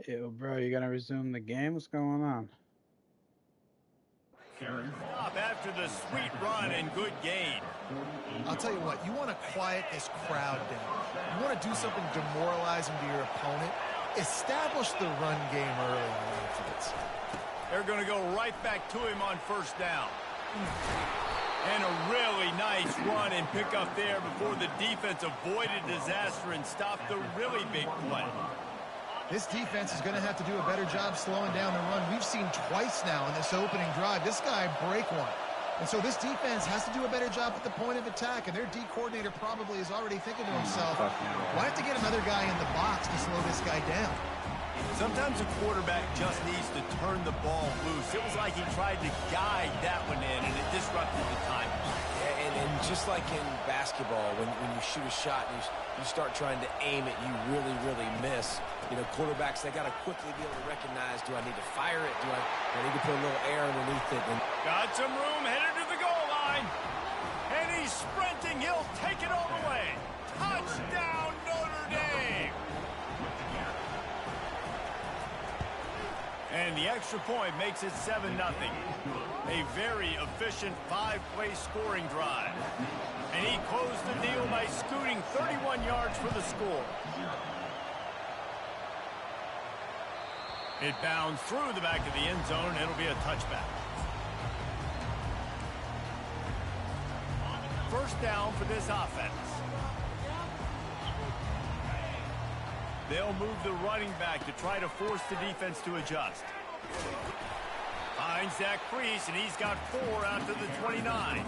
Yo, bro, you gonna resume the game? What's going on? Stop after the sweet run and good gain. I'll tell you what, you want to quiet this crowd down. You want to do something demoralizing to your opponent. Establish the run game early on offense. They're going to go right back to him on first down. And a really nice run and pickup there before the defense avoided disaster and stopped the really big play. This defense is going to have to do a better job slowing down the run. We've seen twice now in this opening drive. This guy break one. And so this defense has to do a better job at the point of attack. And their D coordinator probably is already thinking to himself, well, I have to get another guy in the box to slow this guy down. Sometimes a quarterback just needs to turn the ball loose. It was like he tried to guide that one in, and it disrupted the timing. And just like in basketball, when you shoot a shot and you start trying to aim it, you really, really miss. You know, quarterbacks, they got to quickly be able to recognize, do I need to fire it? Do I need to put a little air underneath it? And got some room, headed to the goal line. And he's sprinting. He'll take it all the way. Touchdown, Notre Dame. And the extra point makes it 7-0. A very efficient 5-play scoring drive. And he closed the deal by scooting 31 yards for the score. It bounds through the back of the end zone. It'll be a touchback. First down for this offense. They'll move the running back to try to force the defense to adjust. Finds that crease, and he's got 4 out to the 29.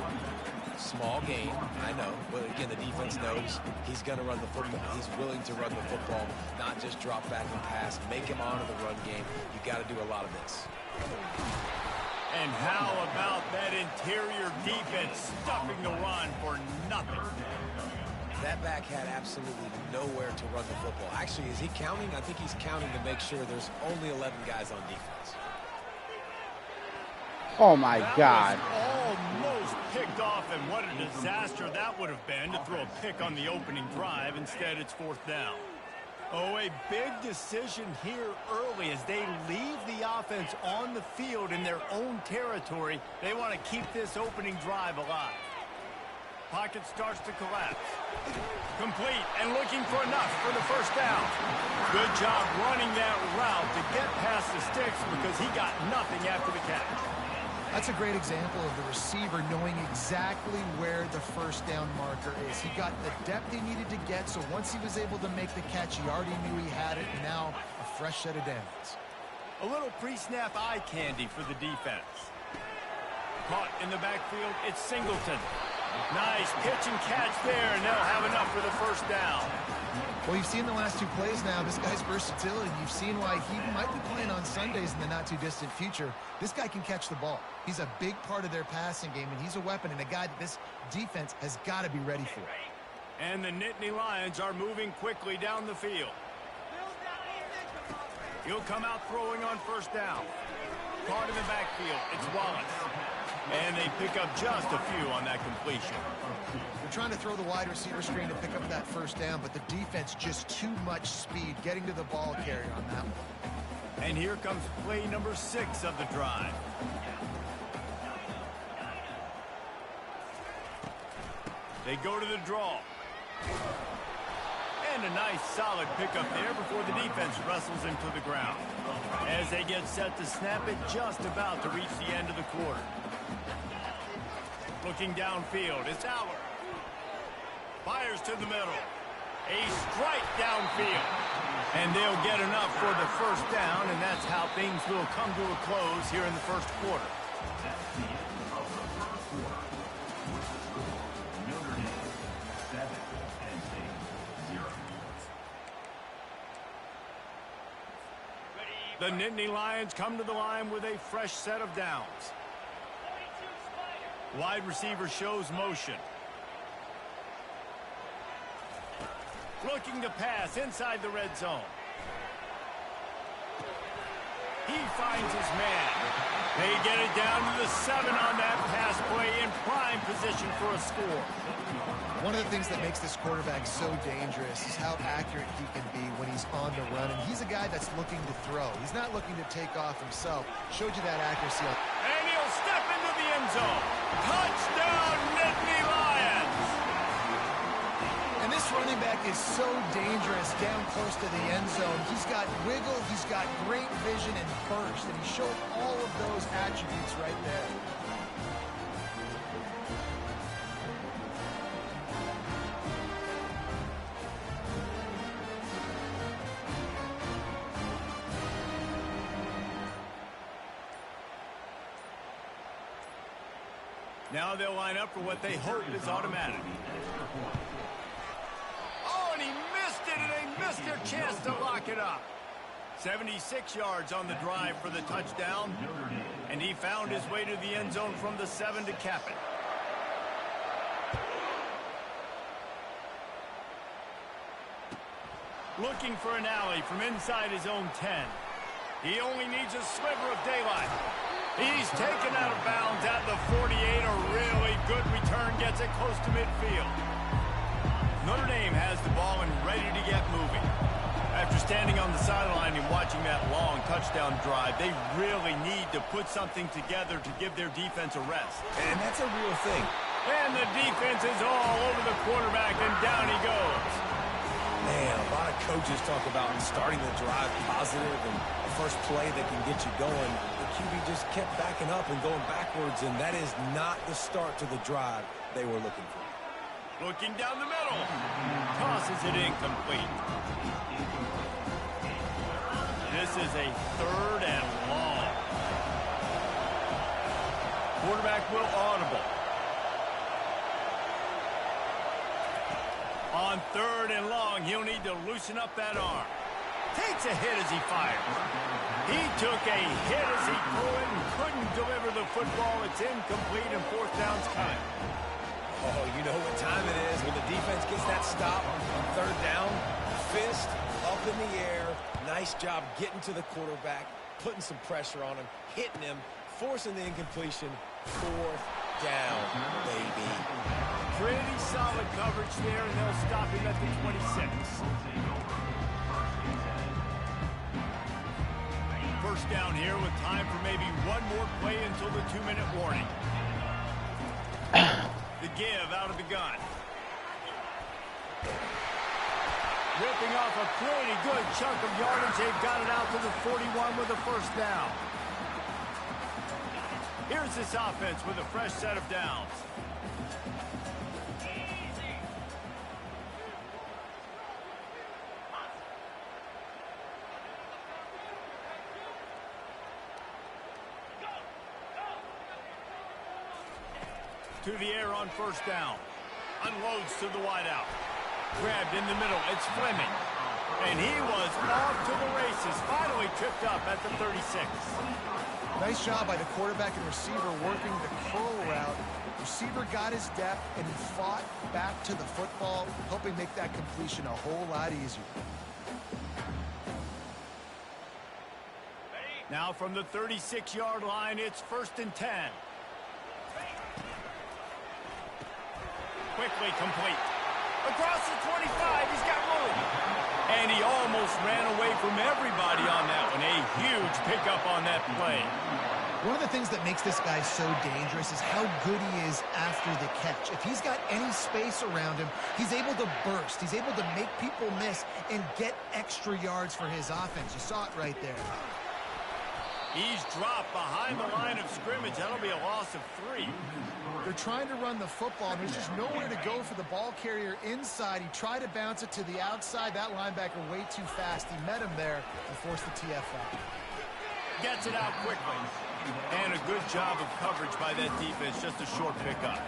small gain, I know. But again, the defense knows he's going to run the football. He's willing to run the football, not just drop back and pass. Make him honor the run game. You got to do a lot of this. And how about that interior defense stuffing the run for nothing? That back had absolutely nowhere to run the football. Actually, is he counting? I think he's counting to make sure there's only 11 guys on defense. Oh, my God. Almost picked off, and what a disaster that would have been to throw a pick on the opening drive. Instead, it's fourth down. Oh, a big decision here early as they leave the offense on the field in their own territory. They want to keep this opening drive alive. Pocket starts to collapse. Complete and looking for enough for the first down. Good job running that route to get past the sticks because he got nothing after the catch. That's a great example of the receiver knowing exactly where the first down marker is. He got the depth he needed to get, so once he was able to make the catch, he already knew he had it, and now a fresh set of downs. A little pre-snap eye candy for the defense. Caught in the backfield, it's Singleton. Nice pitch and catch there, and they'll have enough for the first down. Well, you've seen the last two plays now, this guy's versatility. You've seen why he might be playing on Sundays in the not-too-distant future. This guy can catch the ball. He's a big part of their passing game, and he's a weapon and a guy that this defense has got to be ready for. And the Nittany Lions are moving quickly down the field. He'll come out throwing on first down. Caught in the backfield, it's Wallace. And they pick up just a few on that completion. They're trying to throw the wide receiver screen to pick up that first down, but the defense just too much speed getting to the ball carrier on that one. And here comes play number 6 of the drive. They go to the draw. And a nice solid pickup there before the defense wrestles him to the ground. As they get set to snap it, just about to reach the end of the quarter. Looking downfield, it's Howard. Fires to the middle. A strike downfield. And they'll get enough for the first down, and that's how things will come to a close here in the first quarter. The Nittany Lions come to the line with a fresh set of downs. Wide receiver shows motion. Looking to pass inside the red zone. He finds his man. They get it down to the 7 on that pass play in prime position for a score. One of the things that makes this quarterback so dangerous is how accurate he can be when he's on the run. And he's a guy that's looking to throw. He's not looking to take off himself. Showed you that accuracy. And he'll step into the end zone. Touchdown, Nittany Lions! And this running back is so dangerous down close to the end zone. He's got wiggle, he's got great vision and burst, and he showed all of those attributes right there. Now they'll line up for what they hope is automatic. Oh, and he missed it, and they missed their chance to lock it up. 76 yards on the drive for the touchdown, and he found his way to the end zone from the 7 to cap it. Looking for an alley from inside his own 10. He only needs a sliver of daylight. He's taken out of bounds at the 48. A really good return gets it close to midfield. Notre Dame has the ball and ready to get moving. After standing on the sideline and watching that long touchdown drive, they really need to put something together to give their defense a rest. And that's a real thing. And the defense is all over the quarterback, and down he goes. Man, a lot of coaches talk about starting the drive positive and the first play that can get you going. The QB just kept backing up and going backwards, and that is not the start to the drive they were looking for. Looking down the middle. Tosses it incomplete. This is a 3rd and long. Quarterback will audible. On 3rd and long, he'll need to loosen up that arm. Takes a hit as he fires. He took a hit as he threw it and couldn't deliver the football. It's incomplete, and 4th down's coming. Oh, you know what time it is when the defense gets that stop on 3rd down. Fist up in the air. Nice job getting to the quarterback, putting some pressure on him, hitting him, forcing the incompletion. 4th down, baby. Pretty solid coverage there, and they'll stop him at the 26. 1st down here with time for maybe one more play until the 2-minute warning. The give out of the gun. Ripping off a pretty good chunk of yardage. They've got it out to the 41 with a 1st down. Here's this offense with a fresh set of downs. To the air on 1st down. Unloads to the wideout. Grabbed in the middle. It's Fleming. And he was off to the races. Finally tripped up at the 36. Nice job by the quarterback and receiver working the curl route. Receiver got his depth, and he fought back to the football, helping make that completion a whole lot easier. Now from the 36-yard line, it's 1st and 10. Quickly complete. Across the 25, he's got room. And he almost ran away from everybody on that one. A huge pickup on that play. One of the things that makes this guy so dangerous is how good he is after the catch. If he's got any space around him, he's able to burst. He's able to make people miss and get extra yards for his offense. You saw it right there. He's dropped behind the line of scrimmage. That'll be a loss of 3. They're trying to run the football, and there's just nowhere to go for the ball carrier inside. He tried to bounce it to the outside. That linebacker way too fast. He met him there and forced the TFL. Gets it out quickly. And a good job of coverage by that defense. Just a short pickup.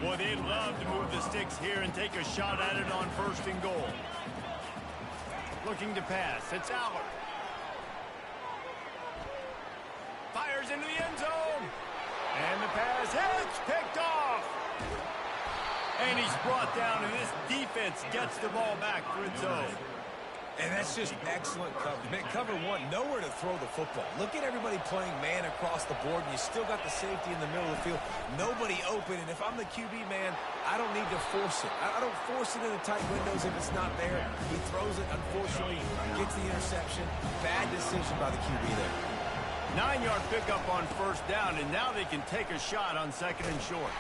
Boy, they'd love to move the sticks here and take a shot at it on 1st and goal. Looking to pass. It's Allard. Fires into the end zone. And the pass hits, picked off. And he's brought down, and this defense gets the ball back for its own. And that's just excellent coverage. Man, cover one, nowhere to throw the football. Look at everybody playing man across the board, and you still got the safety in the middle of the field. Nobody open, and if I'm the QB, man, I don't need to force it. I don't force it in the tight windows if it's not there. He throws it, unfortunately, gets the interception. Bad decision by the QB there. 9-yard pickup on first down, and now they can take a shot on second and short.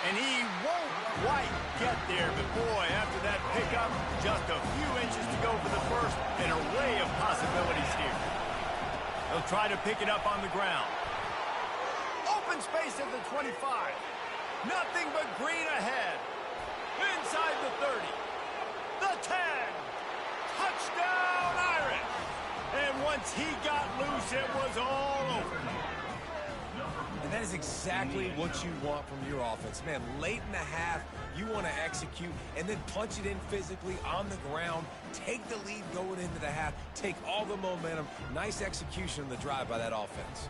And he won't quite get there, but boy, after that pickup, just a few inches to go for the first, an array of possibilities here. They'll try to pick it up on the ground. Open space at the 25. Nothing but green ahead. Inside the 30. The 10. Touchdown, Irish. And once he got loose, it was all over. And that is exactly what you want from your offense. Man, late in the half, you want to execute and then punch it in physically on the ground, take the lead going into the half, take all the momentum. Nice execution on the drive by that offense.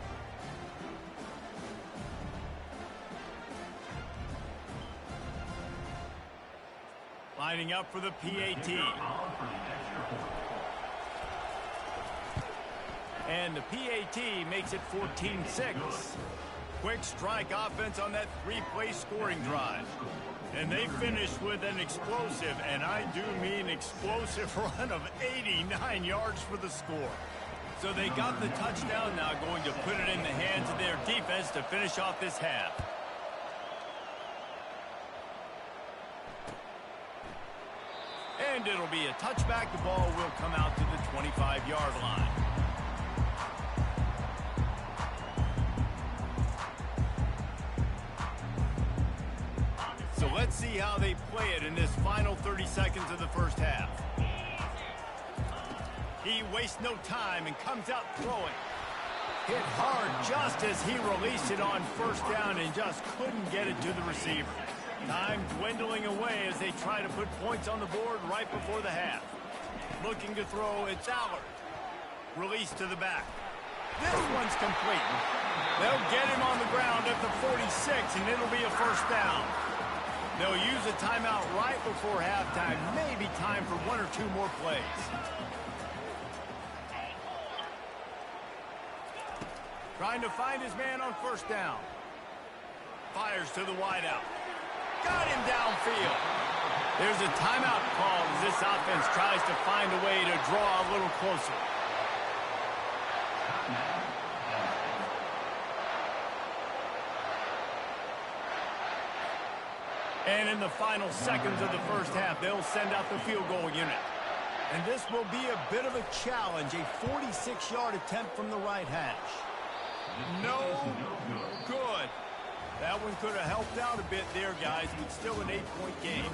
Lining up for the PAT. And the PAT makes it 14-6. Quick strike offense on that three-play scoring drive. And they finished with an explosive, and I do mean explosive, run of 89 yards for the score. So they got the touchdown, now going to put it in the hands of their defense to finish off this half. And it'll be a touchback. The ball will come out to the 25-yard line. So let's see how they play it in this final 30 seconds of the first half. He wastes no time and comes out throwing. Hit hard just as he released it on first down and just couldn't get it to the receiver. Time dwindling away as they try to put points on the board right before the half. Looking to throw, it's Allard. Release to the back. This one's complete. They'll get him on the ground at the 46, and it'll be a first down. They'll use a timeout right before halftime. Maybe time for one or two more plays. Trying to find his man on first down. Fires to the wideout. Got him downfield. There's a timeout called as this offense tries to find a way to draw a little closer. And in the final seconds of the first half, they'll send out the field goal unit. And this will be a bit of a challenge, a 46-yard attempt from the right hash. No good. That one could have helped out a bit there, guys, but still an 8-point game.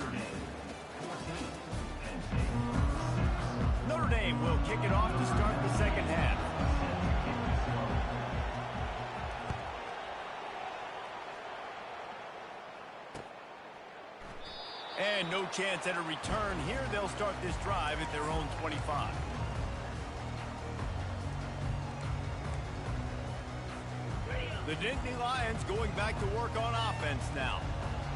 Notre Dame will kick it off to start the second half. And no chance at a return here. They'll start this drive at their own 25. The Nittany Lions going back to work on offense now.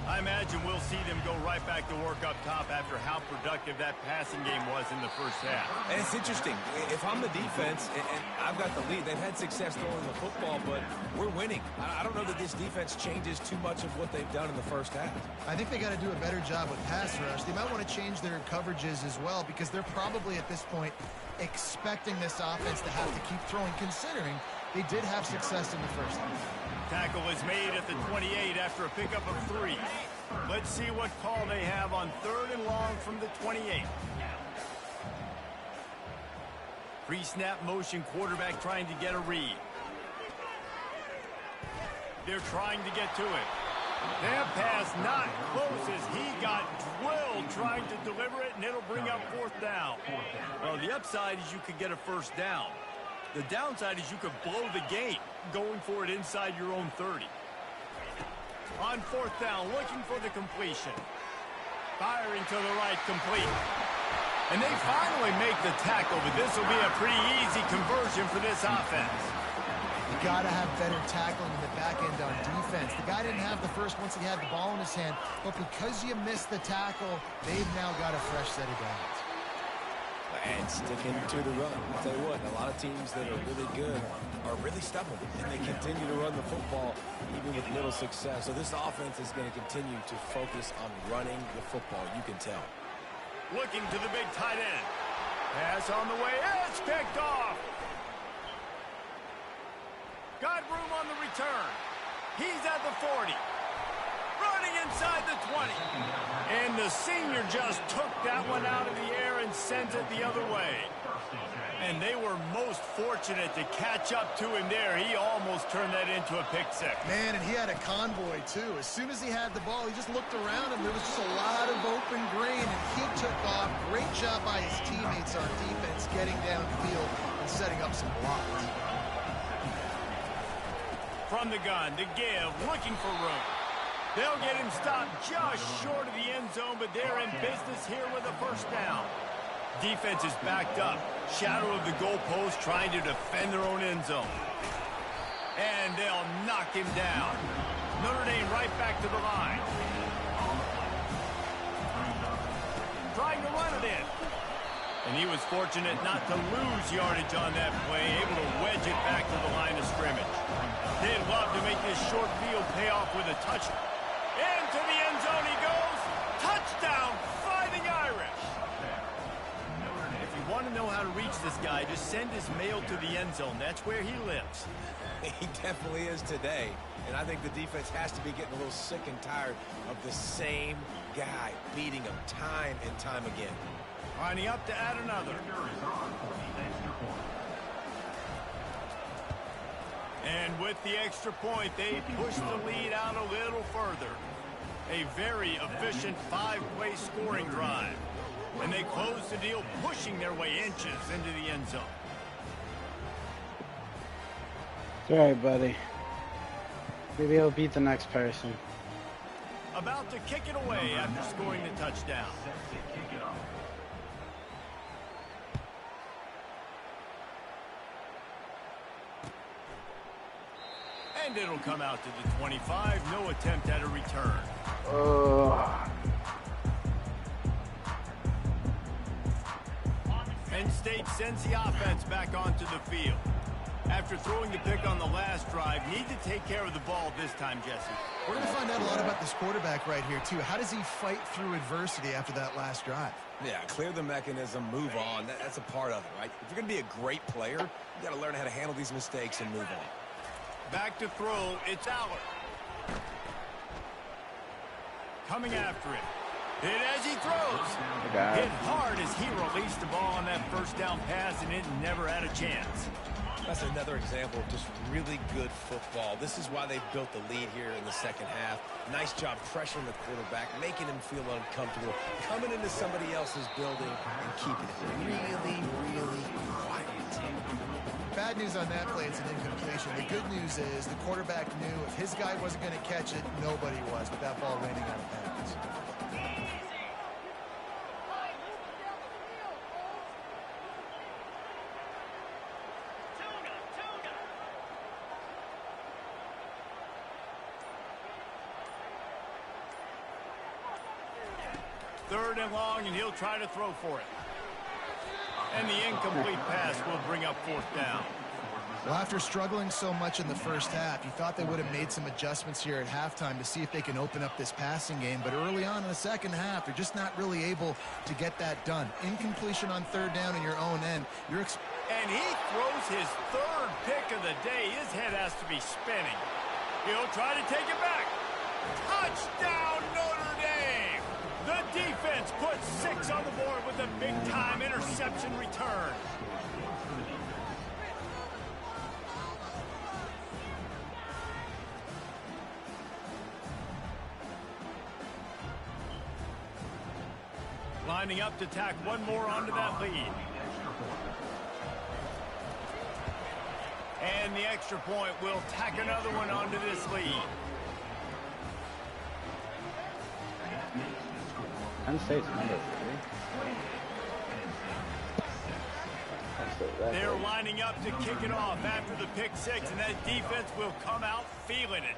I imagine we'll see them go right back to work up top after how productive that passing game was in the first half. And it's interesting. If I'm the defense and I've got the lead, they've had success throwing the football, but we're winning. I don't know that this defense changes too much of what they've done in the first half. I think they got to do a better job with pass rush. They might want to change their coverages as well because they're probably at this point expecting this offense to have to keep throwing, considering they did have success in the first half. Tackle is made at the 28 after a pickup of 3. Let's see what call they have on 3rd and long from the 28. Pre-snap motion, quarterback trying to get a read. They're trying to get to it. That pass not close as he got drilled trying to deliver it, and it'll bring up 4th down. Well, the upside is you could get a first down. The downside is you could blow the game going for it inside your own 30. On 4th down, looking for the completion. Firing to the right, complete. And they finally make the tackle, but this will be a pretty easy conversion for this offense. You got to have better tackling in the back end on defense. The guy didn't have the first once he had the ball in his hand, but because you missed the tackle, they've now got a fresh set of downs. and sticking to the run. I'll tell you what, a lot of teams that are really good are really stubborn, and they continue to run the football even with little success. So this offense is going to continue to focus on running the football. You can tell. Looking to the big tight end. Pass on the way. It's picked off. Got room on the return. He's at the 40. Running inside the 20. And the senior just took that one out of the air and sent it the other way. And they were most fortunate to catch up to him there. He almost turned that into a pick six. Man, and he had a convoy, too. As soon as he had the ball, he just looked around him. There was just a lot of open green, and he took off. Great job by his teammates on defense getting downfield and setting up some blocks. From the gun to give, looking for room. They'll get him stopped just short of the end zone, but they're in business here with a first down. Defense is backed up. Shadow of the goalpost trying to defend their own end zone. And they'll knock him down. Notre Dame right back to the line. Trying to run it in. And he was fortunate not to lose yardage on that play, able to wedge it back to the line of scrimmage. They'd love to make this short field pay off with a touchdown. Into the end zone he goes. Touchdown, Fighting Irish. If you want to know how to reach this guy, just send his mail to the end zone. That's where he lives. He definitely is today. And I think the defense has to be getting a little sick and tired of the same guy beating him time and time again. Lining up to add another. And with the extra point, they push the lead out a little further. A very efficient 5-play scoring drive. And they close the deal, pushing their way inches into the end zone. It's all right, buddy. Maybe he'll beat the next person. About to kick it away after scoring the touchdown. And it'll come out to the 25. No attempt at a return. Penn State sends the offense back onto the field. After throwing the pick on the last drive, need to take care of the ball this time, Jesse. We're going to find out a lot about this quarterback right here, too. How does he fight through adversity after that last drive? Yeah, clear the mechanism, move on. That's a part of it, right? If you're going to be a great player, you got to learn how to handle these mistakes and move on. Back to throw, it's Aller. Coming after it. Hit as he throws. Hit hard as he released the ball on that first down pass, and it never had a chance. That's another example of just really good football. This is why they built the lead here in the second half. Nice job pressuring the quarterback, making him feel uncomfortable, coming into somebody else's building and keeping it really, really quiet. Bad news on that play, it's an incompletion. The good news is the quarterback knew if his guy wasn't going to catch it, nobody was, with that ball raining out of bounds. Third and long, and he'll try to throw for it. And the incomplete pass will bring up fourth down. Well, after struggling so much in the first half, you thought they would have made some adjustments here at halftime to see if they can open up this passing game. But early on in the second half, they're just not really able to get that done. Incompletion on third down in your own end. And he throws his third pick of the day. His head has to be spinning. He'll try to take it back. Touchdown, Notre Dame! The defense puts 6 on the board with a big-time interception return. Lining up to tack one more onto that lead. And the extra point will tack another one onto this lead. Penn State's number 3. They're lining up to kick it off after the pick six, and that defense will come out feeling it.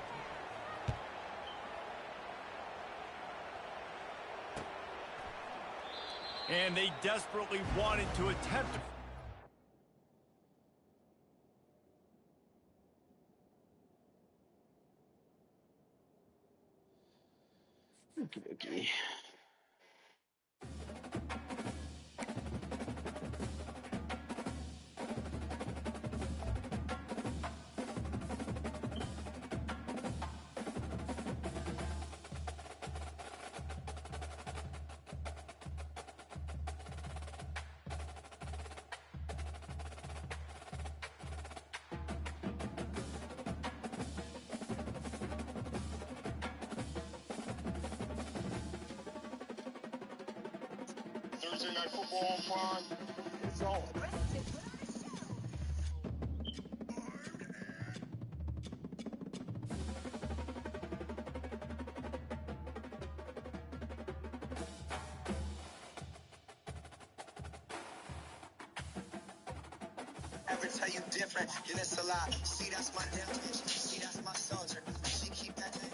And they desperately wanted to attempt it. Okay. Thursday Night Football on Prime. It's on. Ever tell you different, yeah, that's a lie. See, that's my damn bitch. See, that's my soldier. She keep that thing.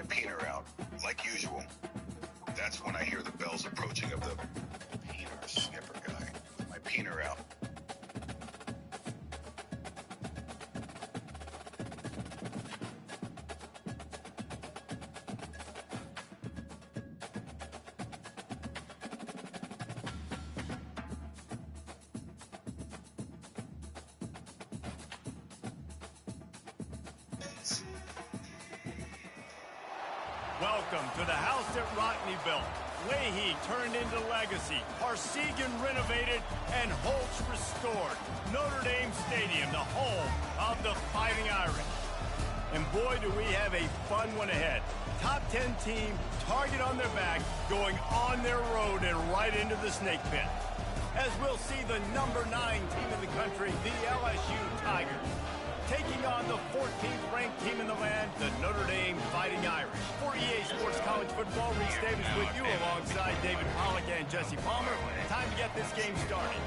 Painter out, like usual. That's when I hear the bells approaching of the painter skipper guy. With my painter out. Welcome to the house that Rodney built. Leahy turned into legacy. Parsegan renovated and Holtz restored. Notre Dame Stadium, the home of the Fighting Irish. And boy, do we have a fun one ahead. Top 10 team, target on their back, going on their road and right into the snake pit. As we'll see the number 9 team in the country, the LSU Tigers. taking on the 14th ranked team in the land, the Notre Dame Fighting Irish. For EA Sports College Football, Reese Davis with you alongside David Pollack and Jesse Palmer. Time to get this game started.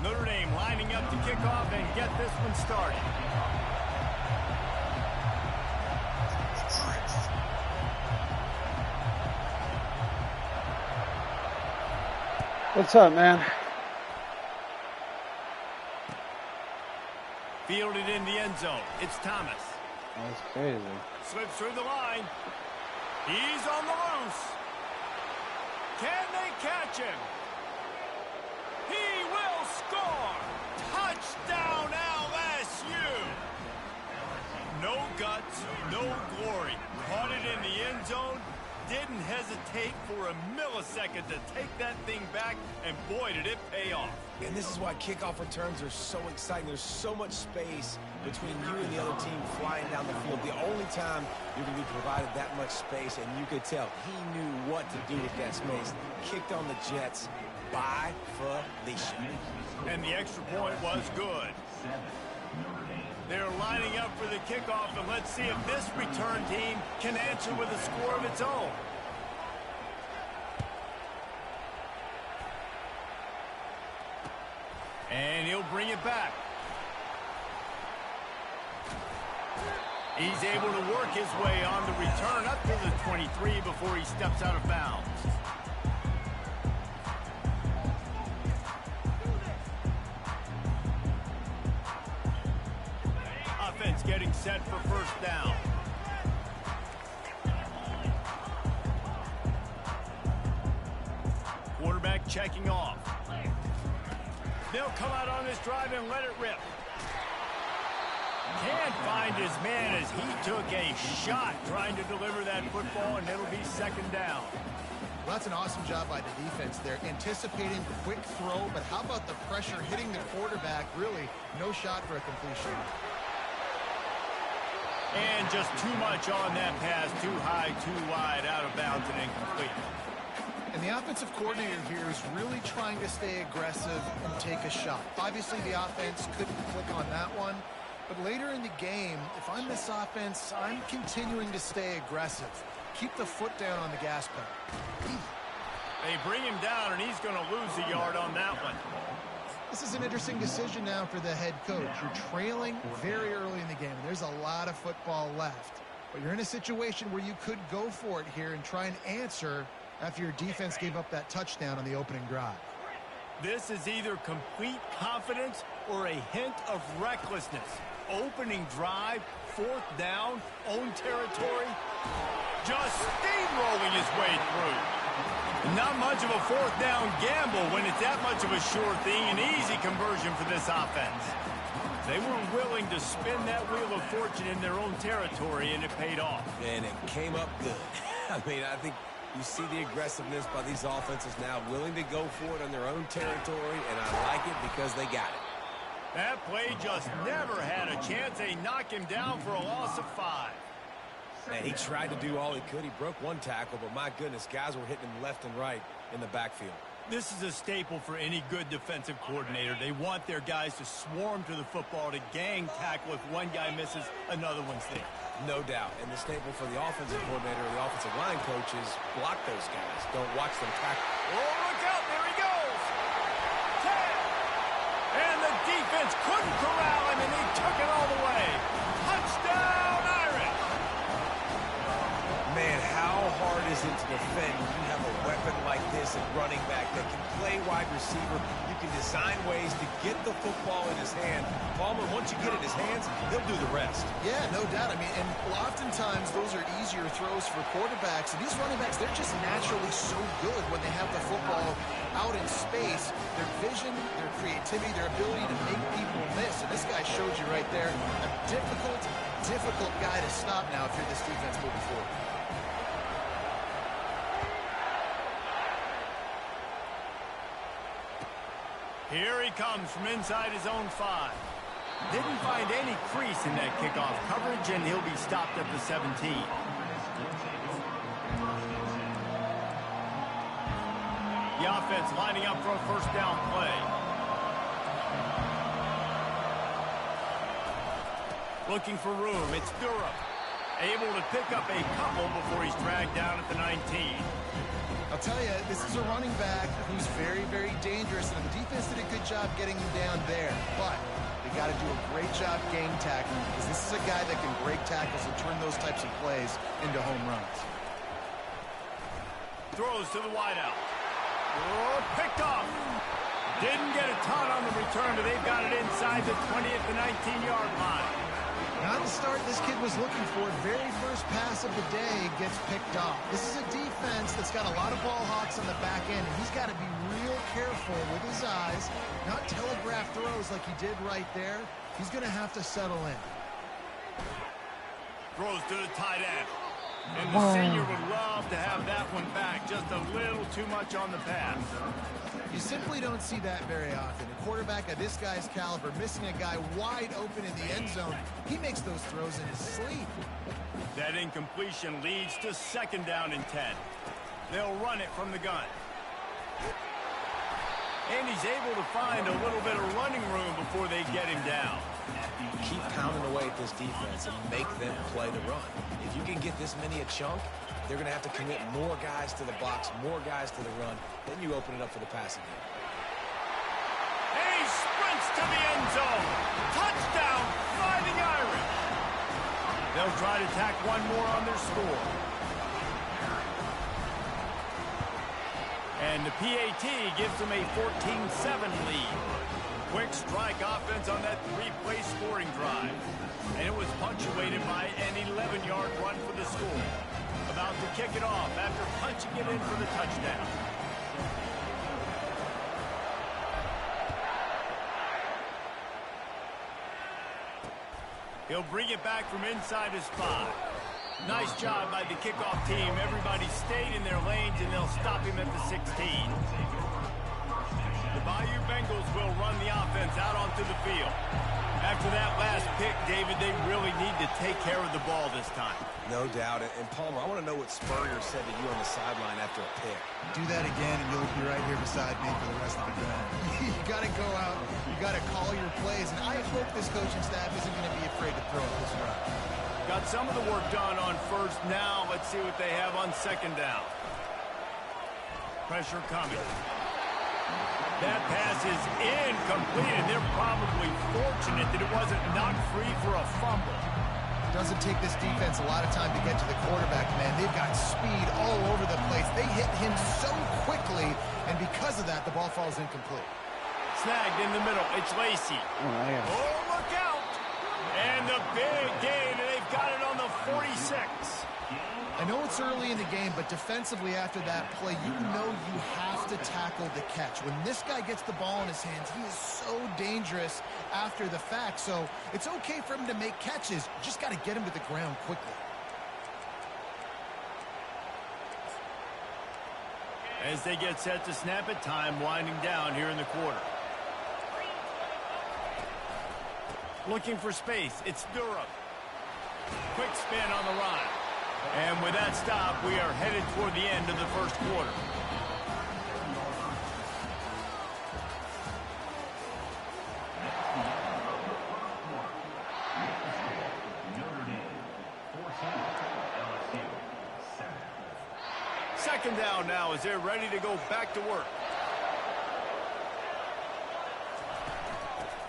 Notre Dame lining up to kick off and get this one started. What's up, man? Fielded in the end zone. It's Thomas. That's crazy. Slips through the line. He's on the loose. Can they catch him? He will score! Touchdown LSU! No guts, no glory. Caught it in the end zone. Didn't hesitate for a millisecond to take that thing back, and boy, did it pay off. And this is why kickoff returns are so exciting. There's so much space between you and the other team flying down the field. The only time you're going to be provided that much space, and you could tell he knew what to do with that space. Kicked on the Jets by Felicia. And the extra point was good. They're lining up for the kickoff, and let's see if this return team can answer with a score of its own. And he'll bring it back. He's able to work his way on the return up to the 23 before he steps out of bounds. Offense getting set for first down. Quarterback checking off. They'll come out on this drive and let it rip. Can't find his man as he took a shot trying to deliver that football, and it'll be second down. Well, that's an awesome job by the defense there. Anticipating quick throw, but how about the pressure hitting the quarterback? Really, no shot for a completion. And just too much on that pass. Too high, too wide, out of bounds, and incomplete. And the offensive coordinator here is really trying to stay aggressive and take a shot. Obviously, the offense couldn't click on that one. But later in the game, if I'm this offense, I'm continuing to stay aggressive. Keep the foot down on the gas pedal. They bring him down, and he's going to lose a yard on that one. This is an interesting decision now for the head coach. You're trailing very early in the game, and there's a lot of football left. But you're in a situation where you could go for it here and try and answer after your defense gave up that touchdown on the opening drive. This is either complete confidence or a hint of recklessness. Opening drive, fourth down, own territory, just steamrolling his way through. Not much of a fourth down gamble when it's that much of a sure thing, an easy conversion for this offense. They were willing to spin that wheel of fortune in their own territory, and it paid off. And it came up good. I mean, I think you see the aggressiveness by these offenses now, willing to go for it on their own territory, and I like it because they got it. That play just never had a chance. They knock him down for a loss of 5. And he tried to do all he could. He broke one tackle, but my goodness, guys were hitting him left and right in the backfield. This is a staple for any good defensive coordinator. They want their guys to swarm to the football, to gang tackle. If one guy misses, another one's there. No doubt. And the staple for the offensive coordinator or the offensive line coach is block those guys. Don't watch them tackle. Oh, look out. There he goes. 10. And the defense couldn't corral him, and he took it all the way. Touchdown, Irish. Man, how hard is it to defend when you have a weapon like this at running back that can play wide receiver? You can design ways to get the football in his hand. Palmer, once you get it in his hands, he'll do the rest. Yeah, no doubt. I mean, and oftentimes those are easier throws for quarterbacks. And these running backs, they're just naturally so good when they have the football out in space. Their vision, their creativity, their ability to make people miss. And this guy showed you right there, a difficult guy to stop now if you're this defense moving forward. Here he comes from inside his own 5. Didn't find any crease in that kickoff coverage, and he'll be stopped at the 17. The offense lining up for a first down play. Looking for room. It's Durham. Able to pick up a couple before he's dragged down at the 19. I'll tell you, this is a running back who's very, very dangerous, and the defense did a good job getting him down there. But they got to do a great job game tackling, because this is a guy that can break tackles and turn those types of plays into home runs. Throws to the wideout. Oh, picked off. Didn't get a ton on the return, but they've got it inside the 20 at the 19-yard line. Not the start this kid was looking for. Very first pass of the day gets picked off. This is a defense that's got a lot of ball hawks on the back end, and he's got to be real careful with his eyes, not telegraph throws like he did right there. He's going to have to settle in. Throws to the tight end. And the senior would love to have that one back. Just a little too much on the pass. You simply don't see that very often. A quarterback of this guy's caliber missing a guy wide open in the end zone. He makes those throws in his sleep. That incompletion leads to second down and 10. They'll run it from the gun. And he's able to find a little bit of running room before they get him down. Keep pounding away at this defense and make them play the run. If you can get this many a chunk, they're going to have to commit more guys to the box, more guys to the run. Then you open it up for the passing game. And he sprints to the end zone. Touchdown, Fighting Irish. They'll try to tack one more on their score. And the PAT gives them a 14-7 lead. Quick strike offense on that three-play scoring drive. And it was punctuated by an 11-yard run for the score. About to kick it off after punching it in for the touchdown. He'll bring it back from inside his 5. Nice job by the kickoff team. Everybody stayed in their lanes, and they'll stop him at the 16. The Bayou Bengals will run the offense out onto the field. After that last pick, David, they really need to take care of the ball this time. No doubt. And Palmer, I want to know what Spurrier said to you on the sideline after a pick. Do that again, and you'll be right here beside me for the rest of the game. You got to go out. You got to call your plays. And I hope this coaching staff isn't going to be afraid to throw it this route. Got some of the work done on first. Now let's see what they have on second down. Pressure coming. That pass is incomplete, and they're probably fortunate that it wasn't knocked free for a fumble. Doesn't take this defense a lot of time to get to the quarterback, man. They've got speed all over the place. They hit him so quickly, and because of that, the ball falls incomplete. Snagged in the middle. It's Lacey. Oh, look out! And the big gain, and they've got it on the 46. I know it's early in the game, but defensively after that play, you know you have to tackle the catch. When this guy gets the ball in his hands, he is so dangerous after the fact. So it's okay for him to make catches. You just got to get him to the ground quickly. As they get set to snap it, time winding down here in the quarter. Looking for space. It's Durham. Quick spin on the run. And with that stop, we are headed toward the end of the first quarter. Second down now as they're ready to go back to work.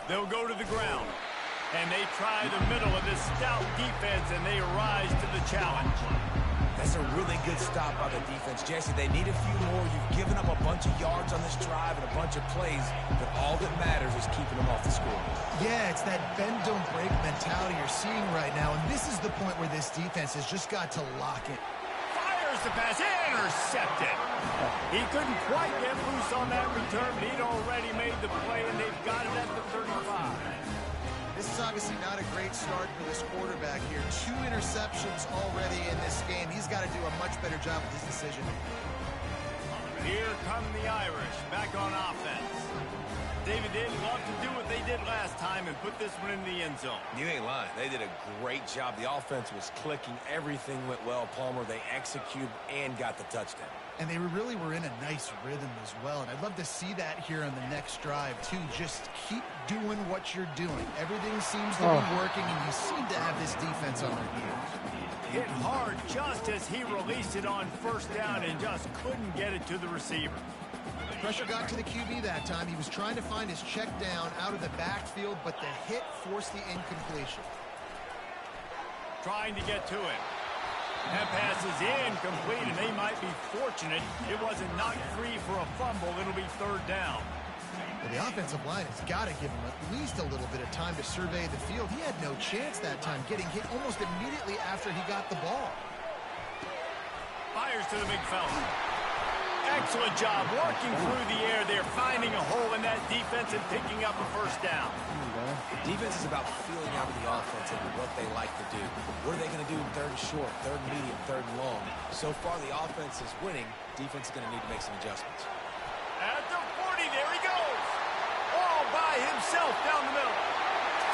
They'll go to the ground. And they try the middle of this stout defense, and they rise to the challenge. That's a really good stop by the defense. Jesse, they need a few more. You've given up a bunch of yards on this drive and a bunch of plays, but all that matters is keeping them off the scoreboard. Yeah, it's that bend, don't break mentality you're seeing right now, and this is the point where this defense has just got to lock it. Fires the pass, intercepted. He couldn't quite get loose on that return, but he'd already made the play, and they've got it at the 35. This is obviously not a great start for this quarterback here. 2 interceptions already in this game. He's got to do a much better job with his decision. Here come the Irish back on offense. David, they'd love to do what they did last time and put this one in the end zone. You ain't lying. They did a great job. The offense was clicking. Everything went well, Palmer. They executed and got the touchdown. And they really were in a nice rhythm as well. And I'd love to see that here on the next drive, too. Just keep doing what you're doing. Everything seems to be working, and you seem to have this defense on their heels. Hit hard just as he released it on first down and just couldn't get it to the receiver. Pressure got to the QB that time. He was trying to find his check down out of the backfield, but the hit forced the incompletion. Trying to get to it. That pass is incomplete, and they might be fortunate it wasn't knocked free for a fumble. It'll be third down. Well, the offensive line has got to give him at least a little bit of time to survey the field. He had no chance that time, getting hit almost immediately after he got the ball. Fires to the big fella. Excellent job working through the air. They're finding a hole in that defense and picking up a first down. Defense is about feeling out the offense and what they like to do. What are they going to do in third and short, third and medium, third and long? So far, the offense is winning. Defense is going to need to make some adjustments. At the 40, there he goes. All by himself down the middle.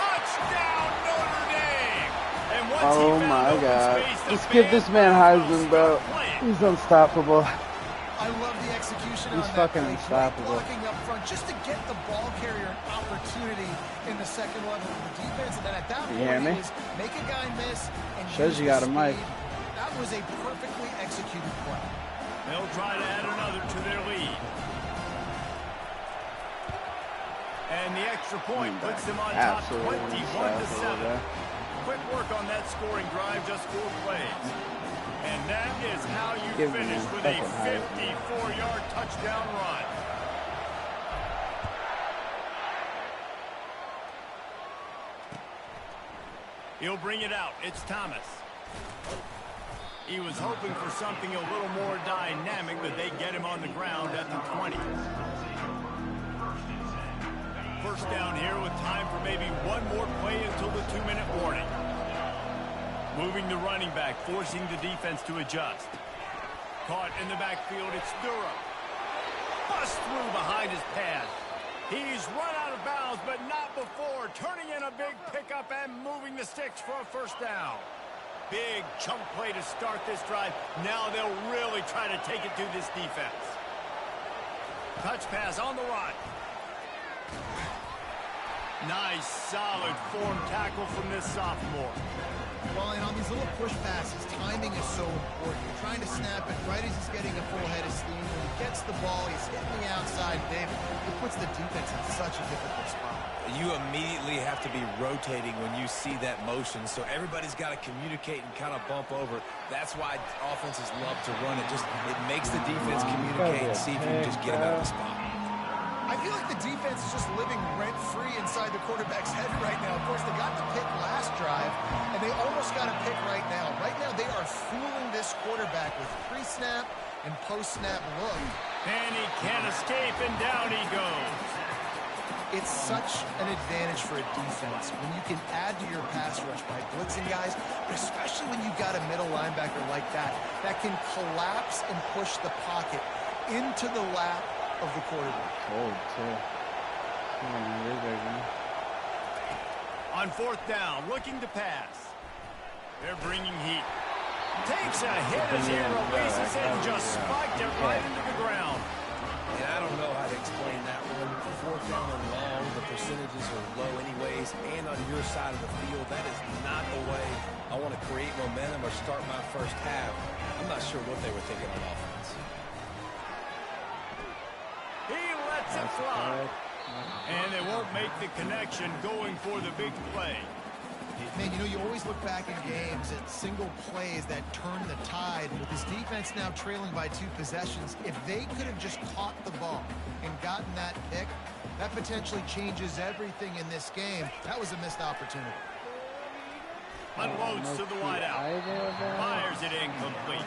Touchdown, Notre Dame. And once he found open space, Just give this man Heisman, bro. He's unstoppable. I love the execution He's on that fucking play. unstoppable. Blocking up front just to get the ball carrier an opportunity in the second level of the defense. And then at that point, it was make a guy miss and shows you got a mic. That was a perfectly executed play. They'll try to add another to their lead. And the extra point puts them on top 21-7. Quick work on that scoring drive, just 4 plays. And that is how you finish with a 54-yard touchdown run. He'll bring it out. It's Thomas. He was hoping for something a little more dynamic, but they get him on the ground at the 20. First down here with time for maybe one more play until the 2-minute warning. Moving the running back, forcing the defense to adjust. Caught in the backfield, it's Durham. Bust through behind his pass. He's run out of bounds, but not before. Turning in a big pickup and moving the sticks for a first down. Big chunk play to start this drive. Now they'll really try to take it to this defense. Touch pass on the run. Nice, solid form tackle from this sophomore. Well, and on these little push passes, timing is so important. You're trying to snap it right as he's getting a full head of steam. When he gets the ball, he's hitting the outside. Dave, it puts the defense in such a difficult spot. You immediately have to be rotating when you see that motion, so everybody's got to communicate and kind of bump over. That's why offenses love to run it. It makes the defense communicate and see if you can just get them out of the spot. I feel like the defense is just living rent-free inside the quarterback's head right now. Of course, they got the pick last drive, and they almost got a pick right now. Right now, they are fooling this quarterback with pre-snap and post-snap look. And he can't escape, and down he goes. It's such an advantage for a defense when you can add to your pass rush by blitzing guys, but especially when you've got a middle linebacker like that can collapse and push the pocket into the lap of the quarterback. On fourth down, looking to pass. They're bringing heat. Takes a hit as he releases it and just spiked it right into the ground. And I don't know how to explain that one. Fourth down and long, the percentages are low anyways, and on your side of the field, that is not the way I want to create momentum or start my first half. I'm not sure what they were thinking on offense. He lets it fly. And they won't make the connection going for the big play. Man, you know, you always look back in games at single plays that turn the tide. With this defense now trailing by 2 possessions, if they could have just caught the ball and gotten that pick, that potentially changes everything in this game. That was a missed opportunity. Unloads to the wideout. Fires it incomplete.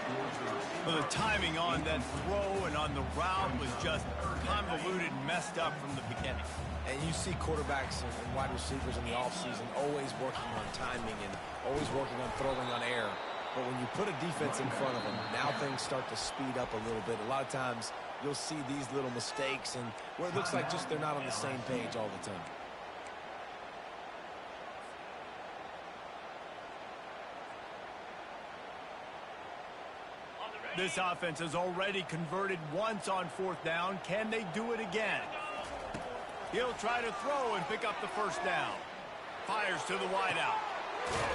Well, the timing on that throw and on the route was just convoluted, messed up from the beginning. And you see quarterbacks and wide receivers in the offseason always working on timing and always working on throwing on air. But when you put a defense in front of them, now things start to speed up a little bit. A lot of times you'll see these little mistakes and where it looks like just they're not on the same page all the time. This offense has already converted once on 4th down. Can they do it again? He'll try to throw and pick up the first down. Fires to the wideout.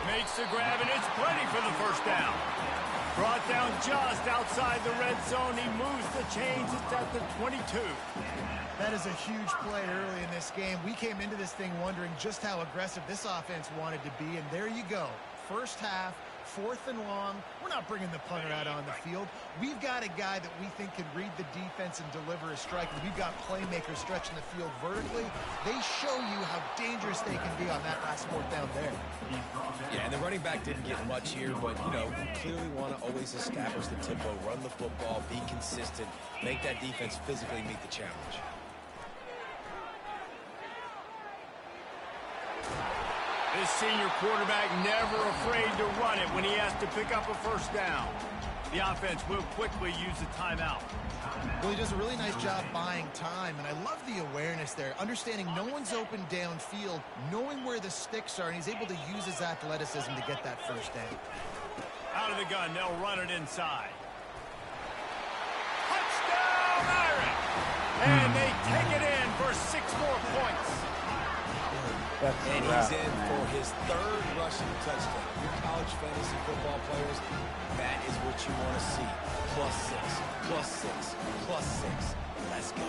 Makes the grab, and it's plenty for the first down. Brought down just outside the red zone. He moves the chains. It's at the 22. That is a huge play early in this game. We came into this thing wondering just how aggressive this offense wanted to be, and there you go. First half, 4th and long. We're not bringing the punter out on the field. We've got a guy that we think can read the defense and deliver a strike. And we've got playmakers stretching the field vertically. They show you how dangerous they can be on that last 4th down there. Yeah, and the running back didn't get much here, but, you know, you clearly want to always establish the tempo, run the football, be consistent, make that defense physically meet the challenge. This senior quarterback never afraid to run it when he has to pick up a first down. The offense will quickly use a timeout. Well, he does a really nice job buying time, and I love the awareness there. Understanding no one's open downfield, knowing where the sticks are, and he's able to use his athleticism to get that first down. Out of the gun, they'll run it inside. Touchdown, Irish! And they take it in for 6 more points. And he's in for his 3rd rushing touchdown. Your college fantasy football players, that is what you want to see. +6, +6, +6. Let's go.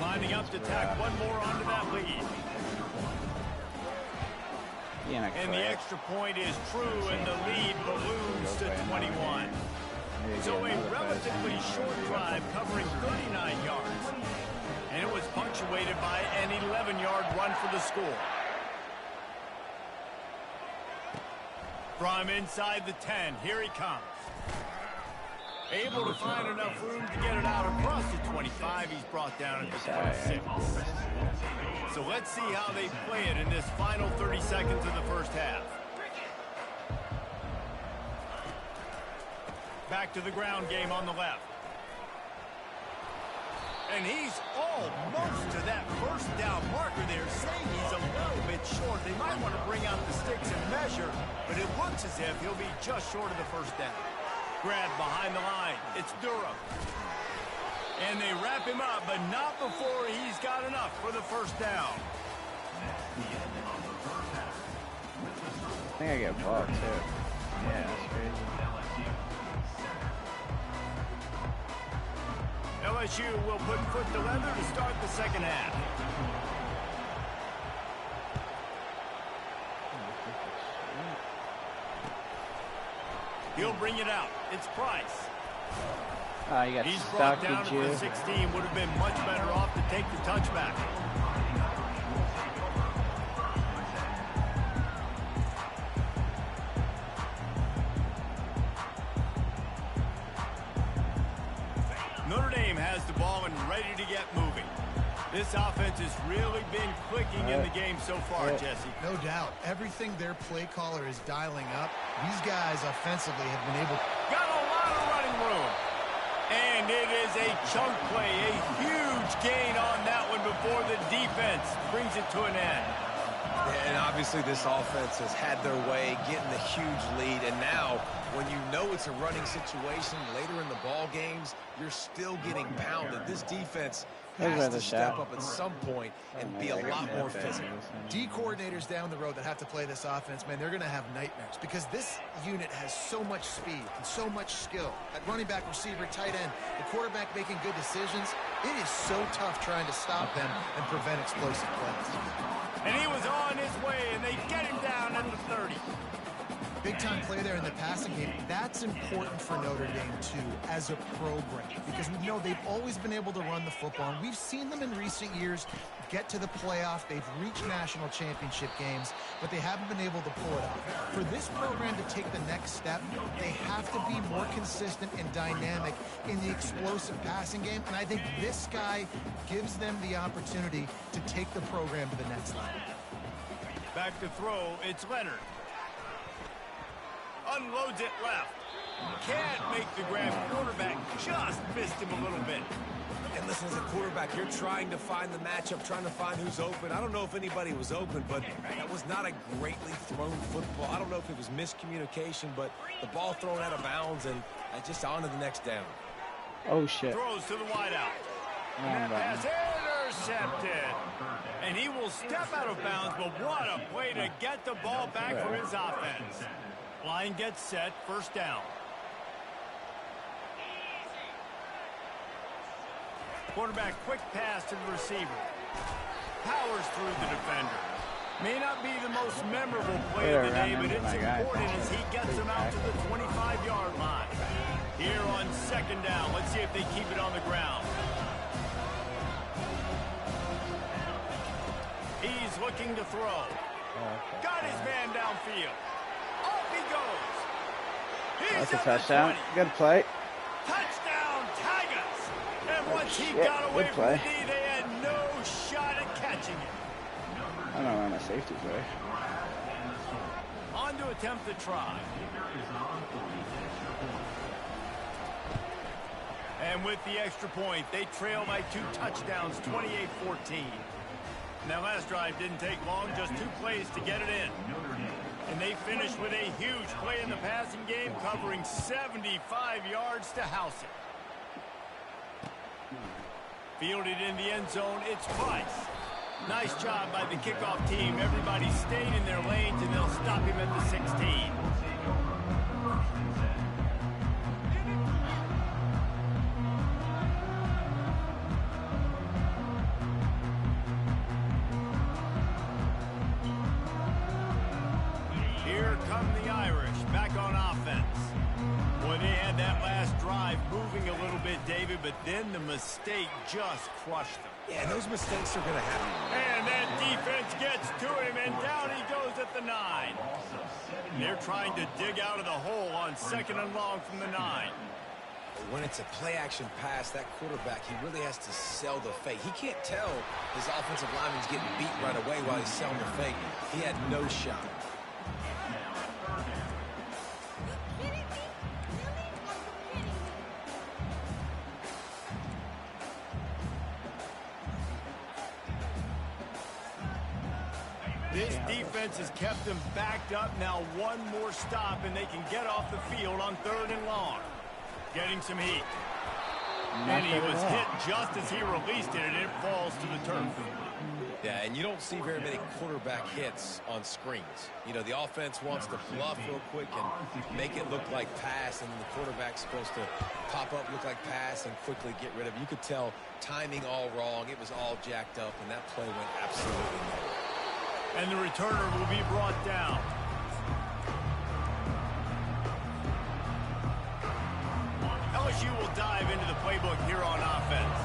Lining up to tack one more onto that lead. And the extra point is true, and the lead balloons to 21. So a relatively short drive covering 39 yards. And it was punctuated by an 11-yard run for the score. From inside the 10, here he comes. Able to find enough room to get it out across the 25. He's brought down at the 26. So let's see how they play it in this final 30 seconds of the first half. Back to the ground game on the left. And he's almost to that first down marker there, saying he's a little bit short. They might want to bring out the sticks and measure, but it looks as if he'll be just short of the first down. Grab behind the line. It's Durham. And they wrap him up, but not before he's got enough for the first down. I think I get ball too. Yeah, that's crazy. LSU will put foot to leather to start the second half. He'll bring it out. It's Price. Oh, you got He's stuck, brought down did at you? the 16. Would have been much better off to take the touchback. Notre Dame has the ball and ready to get moving. This offense has really been clicking in the game so far, Jesse. No doubt. Everything their play caller is dialing up, these guys offensively have been able to... Got a lot of running room. And it is a chunk play, a huge gain on that one before the defense brings it to an end. And obviously this offense has had their way, getting the huge lead. And now, when you know it's a running situation later in the ball games, you're still getting pounded. This defense has to step up at some point and be a lot more physical. D coordinators down the road that have to play this offense, man, they're going to have nightmares because this unit has so much speed and so much skill. At running back, receiver, tight end, the quarterback making good decisions, it is so tough trying to stop them and prevent explosive plays. And he was on his way, and they get him down at the 30. Big-time play there in the passing game. That's important for Notre Dame, too, as a program, because we know they've always been able to run the football, and we've seen them in recent years get to the playoff. They've reached national championship games, but they haven't been able to pull it off. For this program to take the next step, they have to be more consistent and dynamic in the explosive passing game, and I think this guy gives them the opportunity to take the program to the next level. Back to throw, it's Leonard. Unloads it left. Can't make the grab. Quarterback just missed him a little bit. And listen, as a quarterback, you're trying to find the matchup, trying to find who's open. I don't know if anybody was open, but that was not a greatly thrown football. I don't know if it was miscommunication, but the ball thrown out of bounds and just on to the next down. Oh, shit. Throws to the wideout. And that pass intercepted. And he will step out of bounds, but what a way to get the ball back for his offense. Line gets set, first down. Quarterback, quick pass to the receiver. Powers through the defender. May not be the most memorable play of the day, but it's important as he gets him out to the 25-yard line. Here on second down, let's see if they keep it on the ground. He's looking to throw. Got his man downfield. Off he goes. He's That's a touchdown. Good play. Touchdown, Tigers! And once he got away from the D, they had no shot at catching it. I don't know where my safeties were. On to attempt the try. And with the extra point, they trail by 2 touchdowns, 28-14. Now, last drive didn't take long, just 2 plays to get it in. And they finished with a huge play in the passing game, covering 75 yards to house it. Fielded in the end zone, it's Price. Nice job by the kickoff team. Everybody stayed in their lanes, and they'll stop him at the 16. Here come the Irish, back on offense. Boy, they had that last drive moving a little bit, David, but then the mistake just crushed them. Yeah, those mistakes are going to happen. And that defense gets to him, and down he goes at the 9. They're trying to dig out of the hole on second and long from the 9. When it's a play-action pass, that quarterback, he really has to sell the fake. He can't tell his offensive lineman's getting beat right away while he's selling the fake. He had no shot. This defense has kept them backed up. Now one more stop, and they can get off the field on 3rd and long. Getting some heat. And he was hit just as he released it, and it falls to the turf. Yeah, and you don't see very many quarterback hits on screens. You know, the offense wants to bluff real quick and make it look like pass, and the quarterback's supposed to pop up, look like pass, and quickly get rid of it. You could tell timing all wrong. It was all jacked up, and that play went absolutely nowhere. And the returner will be brought down. LSU will dive into the playbook here on offense.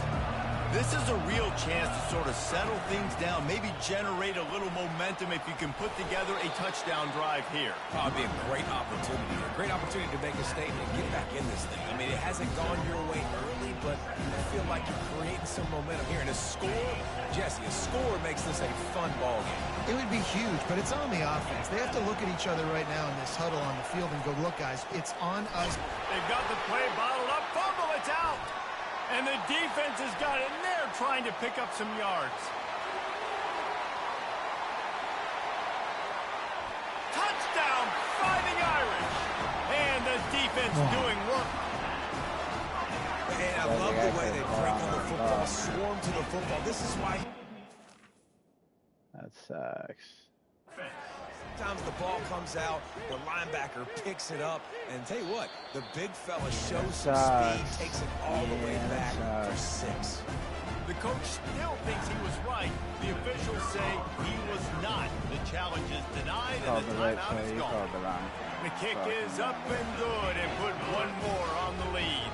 This is a real chance to sort of settle things down, maybe generate a little momentum if you can put together a touchdown drive here. Probably a great opportunity. A great opportunity to make a statement and get back in this thing. I mean, it hasn't gone your way early, but I feel like you're creating some momentum here. And a score, Jesse, a score makes this a fun ball game. It would be huge, but it's on the offense. They have to look at each other right now in this huddle on the field and go, look, guys, it's on us. They've got the play bottled up. Fumble, it's out. And the defense has got in there trying to pick up some yards. Touchdown, Fighting Irish. And the defense doing work. And I love the way they break on the football, swarm to the football. This is why. That sucks. Sometimes the ball comes out, the linebacker picks it up, and tell you what, the big fella shows some speed, takes it all the way back for 6. The coach still thinks he was right. The officials say he was not. The challenge is denied, and the timeout is gone. The kick is up and good, and put one more on the lead.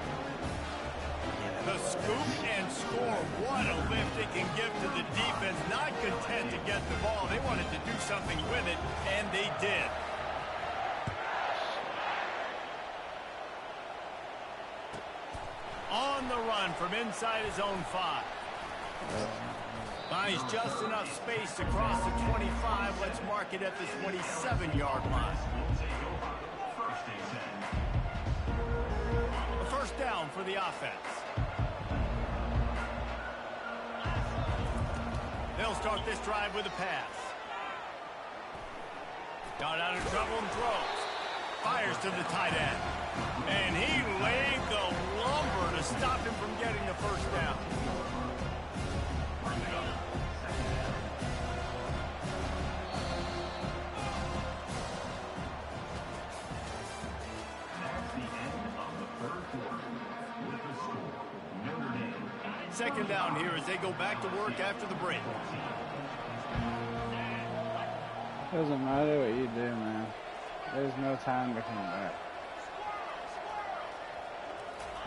The scoop and score. What a lift it can give to the defense. Not content to get the ball. They wanted to do something with it, and they did. On the run from inside his own 5. Finds just enough space to cross the 25. Let's mark it at the 27-yard line. first down for the offense. They'll start this drive with a pass. Got out of trouble and throws. Fires to the tight end. And he laid the lumber to stop him from getting the first down. Second down here as they go back to work after the break. Doesn't matter what you do, man. There's no time to come back.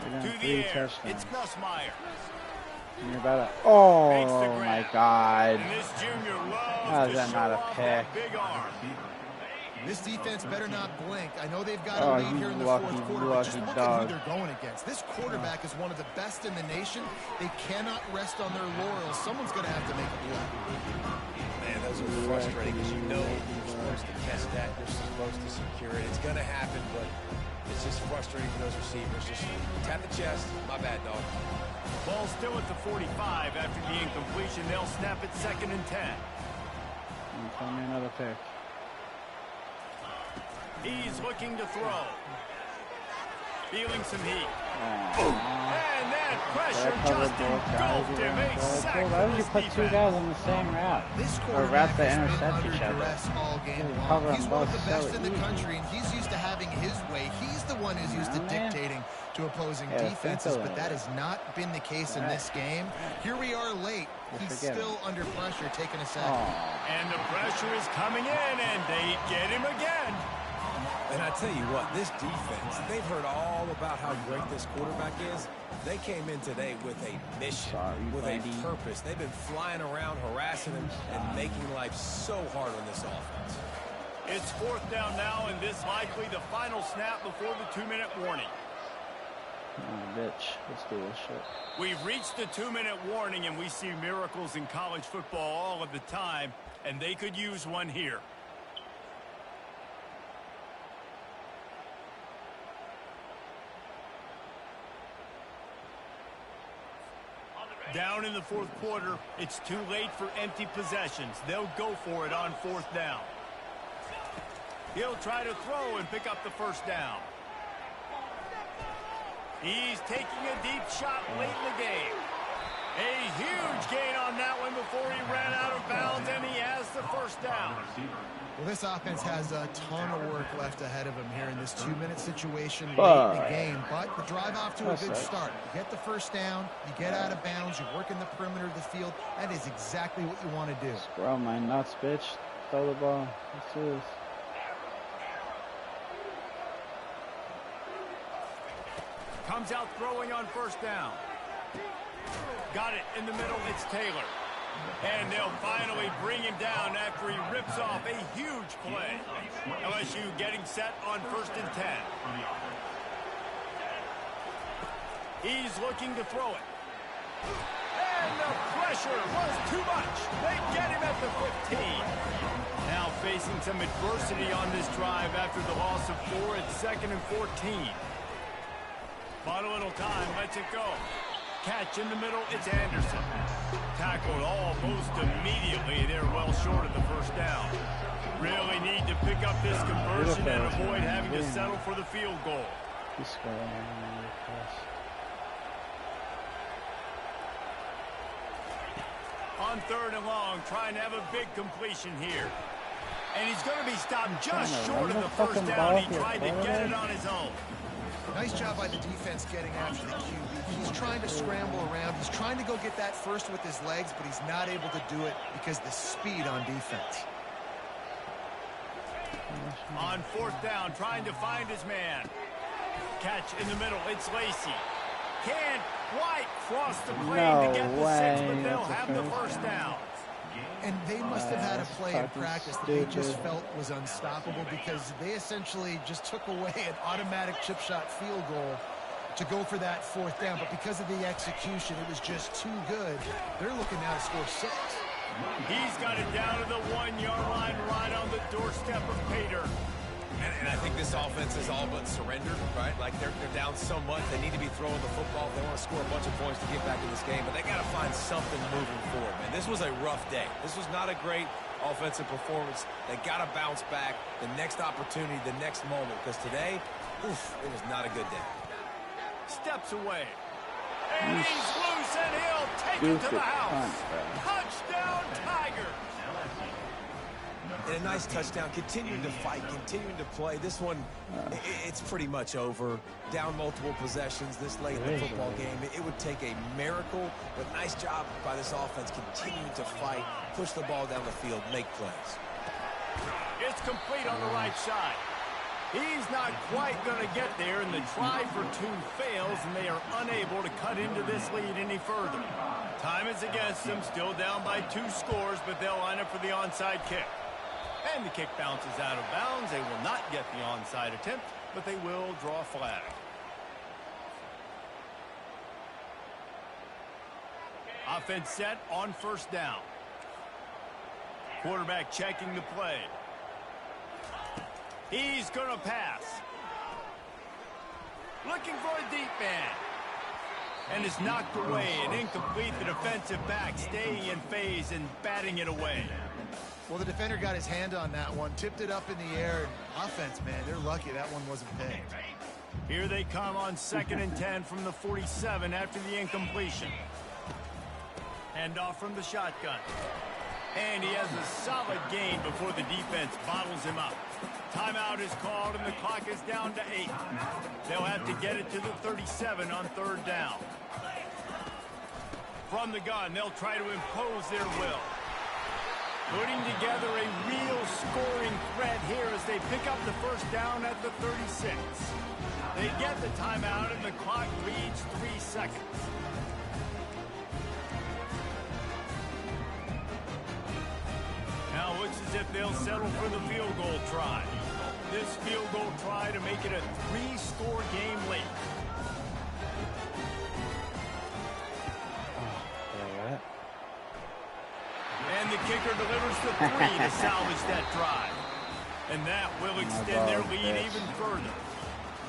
You're To down the 3 air, touchdowns. it's Gus Meyer. And you're about to... Makes the Oh, my grab. God. And this junior How loves is to that show not a off pick? that big arm. This defense better not blink. I know they've got Oh, a lead you here in the lucky, fourth quarter, but just lucky look dog. at who they're going against. This quarterback is one of the best in the nation. They cannot rest on their laurels. Someone's going to have to make a play. Man, those are frustrating because you know you're supposed to catch that. You're supposed to secure it. It's going to happen, but it's just frustrating for those receivers. Just tap the chest. My bad, dog. Ball still at the 45 after the incompletion. They'll snap it 2nd and 10. Tell me another pick. He's looking to throw. Feeling some heat. Oh. And that pressure That covered just both guys. engulfed him. A sack Why would for you this put 2 defense. guys on the same route? This Or routes quarterback that has been intercept under each other? duress all game He's long. covering He's one of both the best so in the easy. country, and he's used to having his way. He's the one who's used to Yeah, man. dictating to opposing Yeah, defenses, think but of that it. has not been the case in Right. this game. Here we are late. You He's forget still under pressure, taking a sack. Oh. And the pressure is coming in, and they get him again. And I tell you what, this defense, they've heard all about how great this quarterback is. They came in today with a mission, Sorry, with buddy. a purpose. They've been flying around, harassing him, and making life so hard on this offense. It's 4th down now, and this likely the final snap before the 2-minute warning. Oh, bitch. Let's do this shit. We've reached the 2-minute warning, and we see miracles in college football all of the time, and they could use one here. Down in the 4th quarter, it's too late for empty possessions. They'll go for it on 4th down. He'll try to throw and pick up the first down. He's taking a deep shot late in the game. A huge gain on that one before he ran out of bounds, and he has the first down. Well, this offense has a ton of work left ahead of him here in this 2-minute situation late But- in the game. But the drive off to a That's good right. start. You get the first down, you get out of bounds, you work in the perimeter of the field. That is exactly what you want to do. Bro, my nuts, bitch. Throw the ball. Let's do this. Comes out throwing on first down. Got it in the middle. It's Taylor. And they'll finally bring him down after he rips off a huge play. LSU getting set on 1st and 10. He's looking to throw it. And the pressure was too much. They get him at the 15. Now facing some adversity on this drive after the loss of 4 at 2nd and 14. Bought a little time, lets it go. Catch in the middle, it's Anderson. Tackled almost immediately. They're well short of the first down. Really need to pick up this conversion and avoid having to settle for the field goal. He's scoring. On 3rd and long, trying to have a big completion here. And he's going to be stopped just short of the first down. He tried to get it on his own. Nice job by the defense getting after the QB. He's trying to scramble around. He's trying to go get that first with his legs, but he's not able to do it because of the speed on defense. On 4th down, trying to find his man. Catch in the middle, it's Lacey. Can't quite cross the plane to get the 6, but they'll have the first down. And they must have had a play in practice that they just felt was unstoppable because they essentially just took away an automatic chip shot field goal to go for that 4th down. But because of the execution, it was just too good. They're looking now to score 6. He's got it down to the 1-yard line right on the doorstep of Pater. And I think this offense is all but surrendered, right? Like they're down so much, they need to be throwing the football. They want to score a bunch of points to get back in this game, but they got to find something moving forward, man. This was a rough day. This was not a great offensive performance. They got to bounce back the next opportunity, the next moment, because today, oof, it was not a good day. Steps away. And he's loose, and he'll take it to the house. Touchdown, Tigers. And a nice touchdown, continuing to fight, continuing to play. This one, it's pretty much over. Down multiple possessions this late in the football game. It would take a miracle, but nice job by this offense continuing to fight, push the ball down the field, make plays. It's complete on the right side. He's not quite going to get there, and the try for two fails, and they are unable to cut into this lead any further. Time is against them, still down by 2 scores, but they'll line up for the onside kick. And the kick bounces out of bounds. They will not get the onside attempt, but they will draw a flag. Offense set on first down. Quarterback checking the play. He's going to pass. Looking for a deep man. And is knocked away and incomplete. The defensive back staying in phase and batting it away. Well, the defender got his hand on that one, tipped it up in the air. Offense, man, they're lucky that one wasn't picked. Here they come on 2nd and 10 from the 47 after the incompletion. Handoff from the shotgun. And he has a solid gain before the defense bottles him up. Timeout is called, and the clock is down to 8. They'll have to get it to the 37 on 3rd down. From the gun, they'll try to impose their will. Putting together a real scoring threat here as they pick up the first down at the 36. They get the timeout, and the clock reads 3 seconds. Now looks as if they'll settle for the field goal try. This field goal try to make it a 3-score game late. And the kicker delivers the 3 to salvage that drive. And that will extend their lead even further.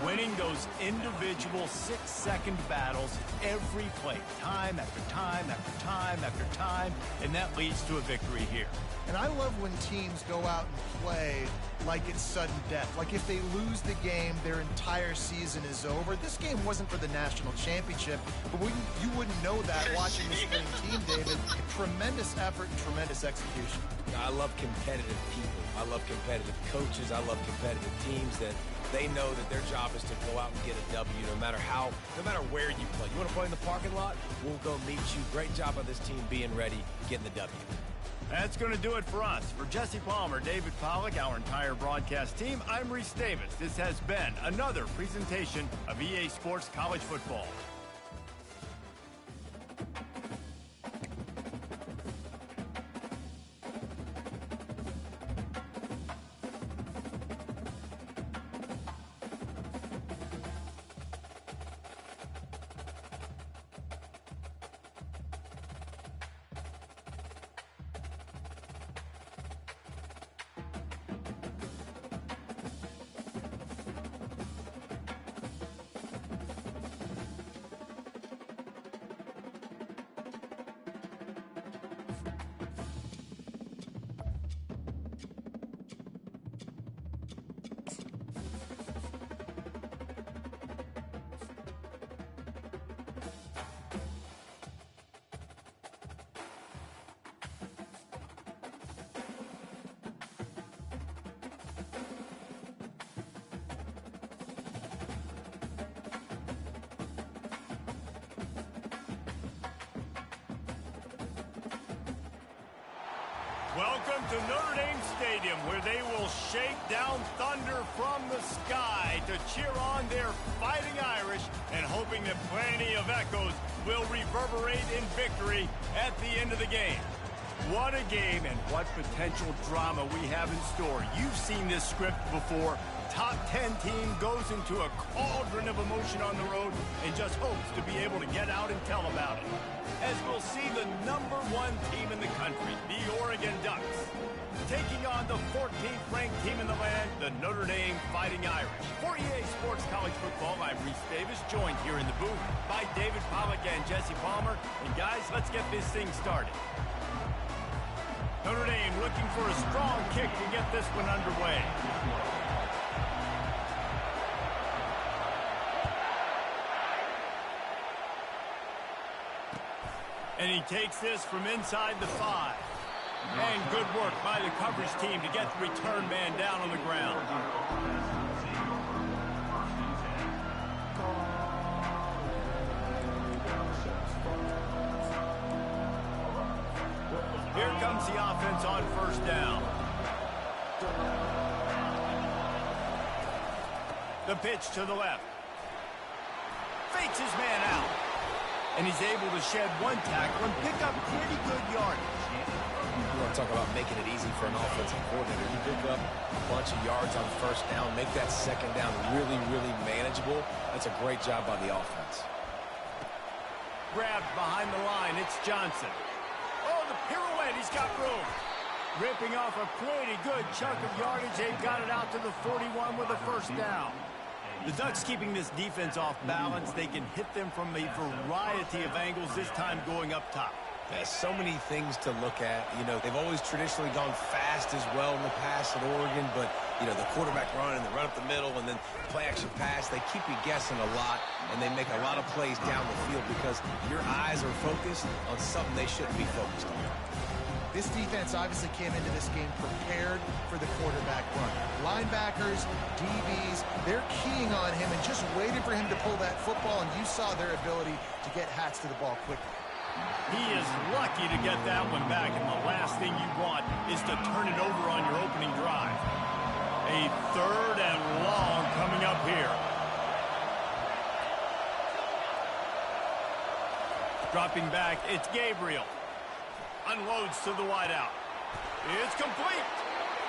Winning those individual 6-second battles every play, time after time after time after time, and that leads to a victory here. And I love when teams go out and play like it's sudden death. Like if they lose the game, their entire season is over. This game wasn't for the national championship, but you wouldn't know that watching this winning team, David. Tremendous effort and tremendous execution. I love competitive people. I love competitive coaches. I love competitive teams that they know that their job is to go out and get a W no matter where you play. You want to play in the parking lot? We'll go meet you. Great job on this team being ready, getting the W. That's going to do it for us. For Jesse Palmer, David Pollack, our entire broadcast team, I'm Reese Davis. This has been another presentation of EA Sports College Football. Welcome to Notre Dame Stadium, where they will shake down thunder from the sky to cheer on their Fighting Irish and hoping that plenty of echoes will reverberate in victory at the end of the game. What a game and what potential drama we have in store. You've seen this script before. Top 10 team goes into a cauldron of emotion on the road and just hopes to be able to get out and tell about it. As we'll see the #1 team in the country, the Oregon Ducks, taking on the 14th ranked team in the land, the Notre Dame Fighting Irish. For EA Sports College Football, I'm Reese Davis, joined here in the booth by David Pollack and Jesse Palmer. And guys, let's get this thing started. Notre Dame looking for a strong kick to get this one underway. And he takes this from inside the 5. And good work by the coverage team to get the return man down on the ground. Here comes the offense on first down. The pitch to the left. Fakes his man out. And he's able to shed one tackle and pick up pretty good yardage. You want to talk about making it easy for an offensive coordinator. You pick up a bunch of yards on first down, make that second down really, really manageable. That's a great job by the offense. Grabbed behind the line, it's Johnson. Oh, the pirouette, he's got room. Ripping off a pretty good chunk of yardage. They've got it out to the 41 with a first down. The Ducks keeping this defense off balance. They can hit them from a variety of angles, this time going up top. There's so many things to look at. You know, they've always traditionally gone fast as well in the past at Oregon, but, you know, the quarterback run and the run up the middle and then play action pass, they keep you guessing a lot, and they make a lot of plays down the field because your eyes are focused on something they shouldn't be focused on. This defense obviously came into this game prepared for the quarterback run. Linebackers, DBs, they're keying on him and just waiting for him to pull that football, and you saw their ability to get hats to the ball quickly. He is lucky to get that one back, and the last thing you want is to turn it over on your opening drive. A third and long coming up here. Dropping back, it's Gabriel. Unloads to the wideout. It's complete.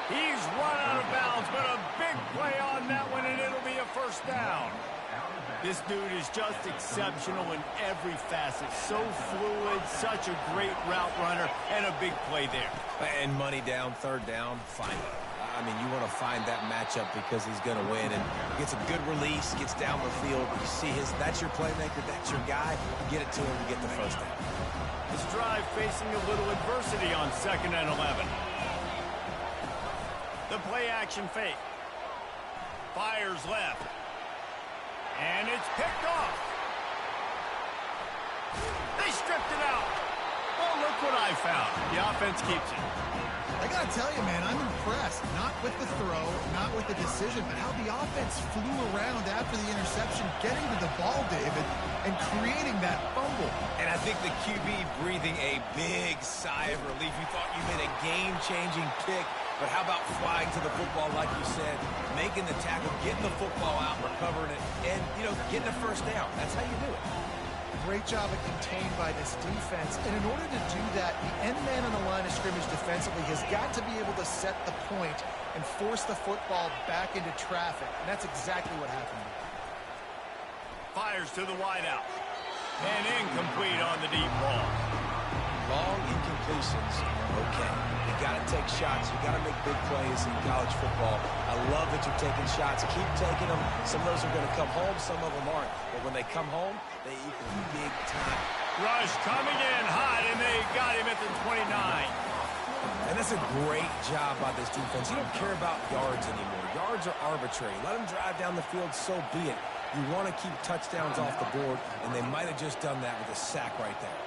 He's run out of bounds, but a big play on that one, and it'll be a first down. This dude is just exceptional in every facet. So fluid, such a great route runner, and a big play there. And money down, third down, find it. I mean, you want to find that matchup because he's going to win. And gets a good release, gets down the field. You see that's your playmaker, that's your guy. Get it to him to get the first down. This drive facing a little adversity on 2nd and 11. The play action fake. Fires left. And it's picked off. They stripped it out. Oh, look what I found. The offense keeps it. I got to tell you, man, I'm impressed. Not with the throw, not with the decision, but how the offense flew around after the interception, getting to the ball, David, and creating that fumble. And I think the QB breathing a big sigh of relief. You thought you made a game-changing kick, but how about flying to the football, like you said, making the tackle, getting the football out, recovering it, and, you know, getting a first down. That's how you do it. Great job of contained by this defense. And in order to do that, the end man on the line of scrimmage defensively has got to be able to set the point and force the football back into traffic. And that's exactly what happened. Fires to the wideout. And incomplete on the deep ball. Long incompletions, okay. You got to take shots. You got to make big plays in college football. I love that you're taking shots. Keep taking them. Some of those are going to come home. Some of them aren't. But when they come home, they equal big time. Rush coming in hot, and they got him at the 29. And that's a great job by this defense. You don't care about yards anymore. Yards are arbitrary. Let them drive down the field, so be it. You want to keep touchdowns off the board, and they might have just done that with a sack right there.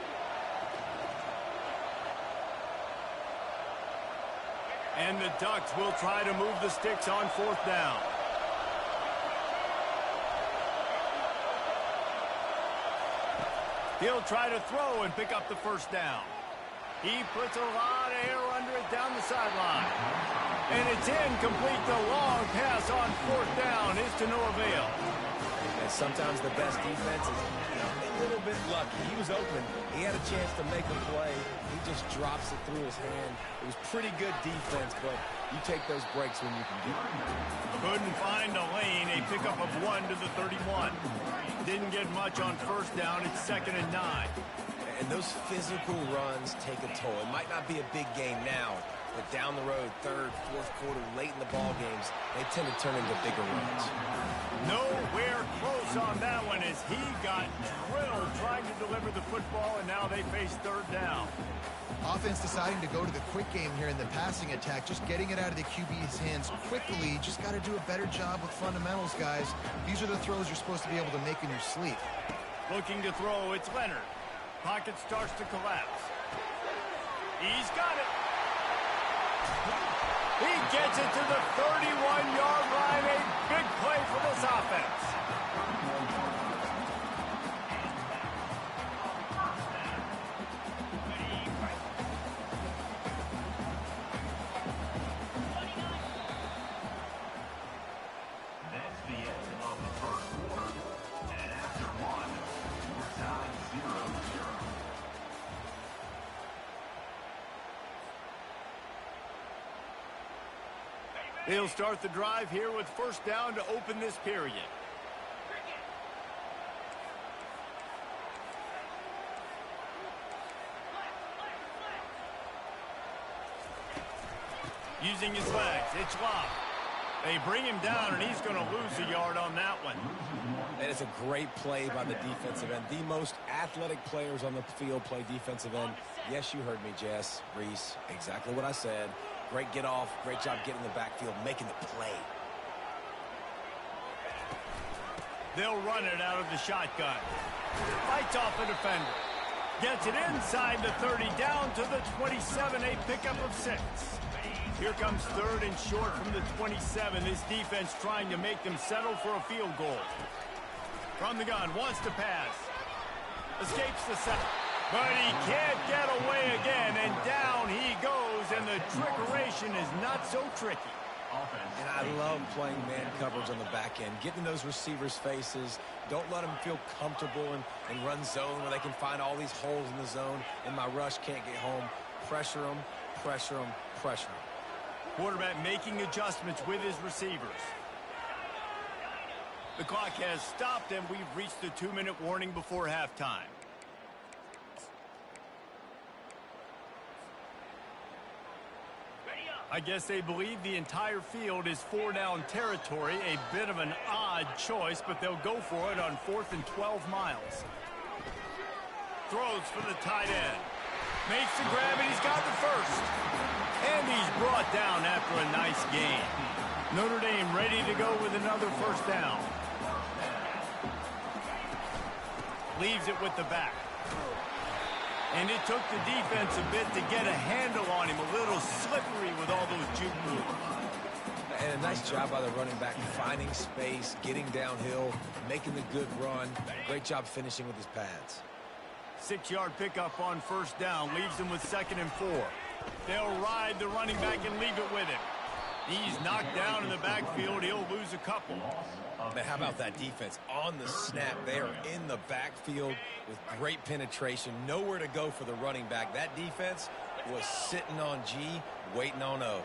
And the Ducks will try to move the sticks on 4th down. He'll try to throw and pick up the first down. He puts a lot of air under it down the sideline. And it's incomplete. The long pass on 4th down is to no avail. And sometimes the best defense is a little bit lucky. He was open. He had a chance to make a play. He just drops it through his hand. It was pretty good defense, but you take those breaks when you can get them. Couldn't find a lane. A pickup of 1 to the 31. Didn't get much on 1st down. It's 2nd and 9. And those physical runs take a toll. It might not be a big game now, But down the road, third, fourth quarter, late in the ball games, they tend to turn into bigger runs. Nowhere close on that one as he got drilled trying to deliver the football, and now they face third down. Offense deciding to go to the quick game here in the passing attack, just getting it out of the QB's hands quickly. Just got to do a better job with fundamentals, guys. These are the throws you're supposed to be able to make in your sleep. Looking to throw, it's Leonard. Pocket starts to collapse. He's got it. He gets it to the 31-yard line. A big play for this offense. They'll start the drive here with first down to open this period. Using his legs, it's Ncaa. They bring him down, and he's going to lose a yard on that one. That is a great play by the defensive end. The most athletic players on the field play defensive end. Yes, you heard me, Jess, Reese. Exactly what I said. Great get off. Great job getting in the backfield, making the play. They'll run it out of the shotgun. Fights off the defender. Gets it inside the 30, down to the 27, a pickup of 6. Here comes third and short from the 27. This defense trying to make them settle for a field goal. From the gun, wants to pass. Escapes the sack. But he can't get away again, and down he goes, and the trickeration is not so tricky. And I love playing man coverage on the back end, getting those receivers' faces. Don't let them feel comfortable and run zone where they can find all these holes in the zone, and my rush can't get home. Pressure them, pressure them, pressure them. Quarterback making adjustments with his receivers. The clock has stopped, and we've reached the 2-minute warning before halftime. I guess they believe the entire field is 4-down territory. A bit of an odd choice, but they'll go for it on 4th and 12 miles. Throws for the tight end. Makes the grab, and he's got the first. And he's brought down after a nice gain. Notre Dame ready to go with another first down. Leaves it with the back. And it took the defense a bit to get a handle on him. A little slippery with all those juke moves. And a nice job by the running back, finding space, getting downhill, making the good run. Great job finishing with his pads. 6-yard pickup on first down. Leaves him with 2nd and 4. They'll ride the running back and leave it with him. He's knocked down in the backfield. He'll lose a couple. Man, how about that defense? On the snap, they are in the backfield with great penetration. Nowhere to go for the running back. That defense was sitting on G, waiting on O.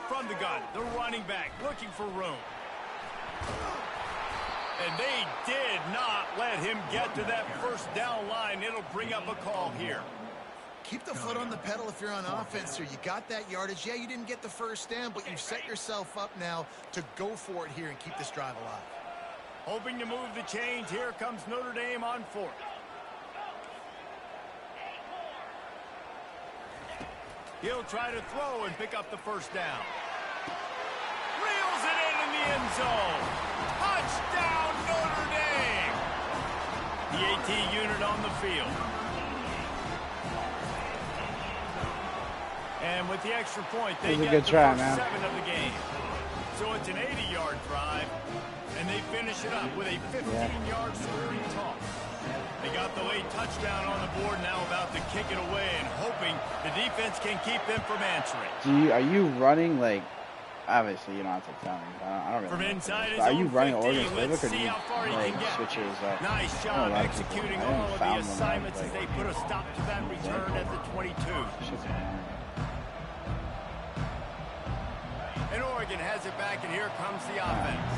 From the gun, the running back looking for room. And they did not let him get to that first down line. It'll bring up a call here. Keep the foot on the pedal if you're on offense here. You got that yardage. Yeah, you didn't get the first down, but you've set yourself up now to go for it here and keep this drive alive. Hoping to move the chains. Here comes Notre Dame on 4th. He'll try to throw and pick up the first down. Reels it in the end zone. Touchdown, Notre Dame. The AT unit on the field. And with the extra point, they get the first 7 of the game. So it's an 80-yard drive, and they finish it up with a 15-yard scoring toss. They got the late touchdown on the board, now about to kick it away and hoping the defense can keep them from answering. Are you running like? Obviously, you don't have to tell me. I don't really. From inside his are own you running 15, Oregon let's playbook, or do see you how far he like can get. switches up? Nice job executing all of the assignments as they put a stop to that return at the 22. And Oregon has it back, and here comes the offense.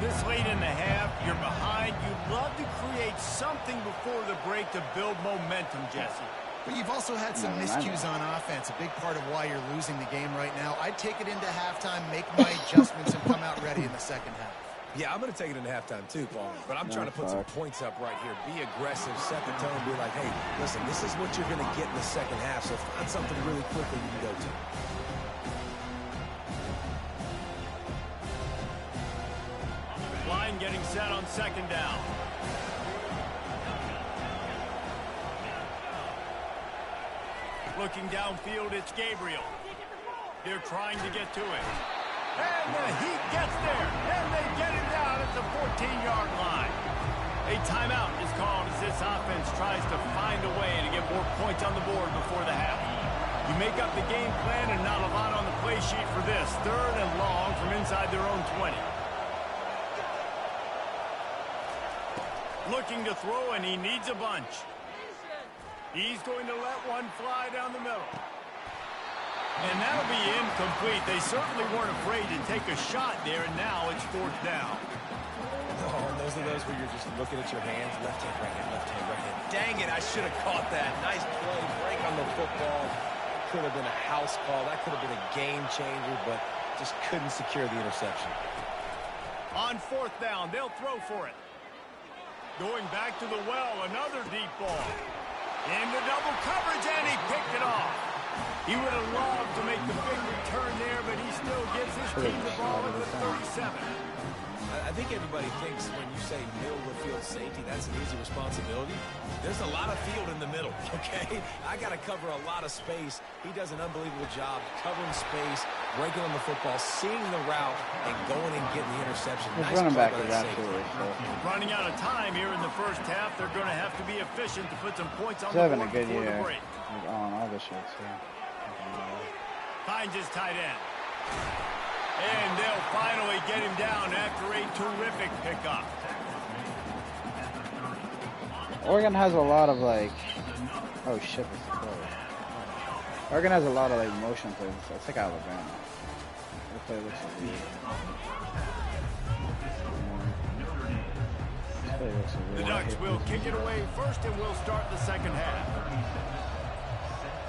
This late in the half, you're behind. You'd love to create something before the break to build momentum, Jesse. But you've also had some miscues on offense, a big part of why you're losing the game right now. I'd take it into halftime, make my adjustments, and come out ready in the second half. Yeah, I'm going to take it into halftime too, Paul. But I'm trying to put some points up right here. Be aggressive, set the tone, be like, hey, listen, this is what you're going to get in the second half, so find something really quickly you can go to. Line getting set on second down. Looking downfield, it's Gabriel. They're trying to get to it. And the Heat gets there, and they get him down at the 14-yard line. A timeout is called as this offense tries to find a way to get more points on the board before the half. You make up the game plan and not a lot on the play sheet for this. 3rd and long from inside their own 20. Looking to throw, and he needs a bunch. He's going to let one fly down the middle. And that'll be incomplete. They certainly weren't afraid to take a shot there, and now it's 4th down. Oh, and those are those where you're just looking at your hands. Left hand, right hand, left hand, right hand. Dang it, I should have caught that. Nice play, break on the football. Could have been a house call. That could have been a game changer, but just couldn't secure the interception. On 4th down, they'll throw for it. Going back to the well, another deep ball. Into double coverage, and he picked it off. He would have loved to make the big return there, but he still gives his team the ball at the 37. I think everybody thinks when you say middle of the field safety, that's an easy responsibility. There's a lot of field in the middle, okay? I got to cover a lot of space. He does an unbelievable job covering space, breaking on the football, seeing the route, and going and getting the interception. Nice running back is absolutely running out of time here in the first half. They're going to have to be efficient to put some points on the board before the break. On all the shits, yeah. Finds his tight end. And they'll finally get him down after a terrific pickup. Oregon has a lot of, like... Oh, shit, this is close. Oregon has a lot of, like, motion plays. It's like Alabama. The play looks so weird. The Ducks will kick it away first, and we'll start the second half.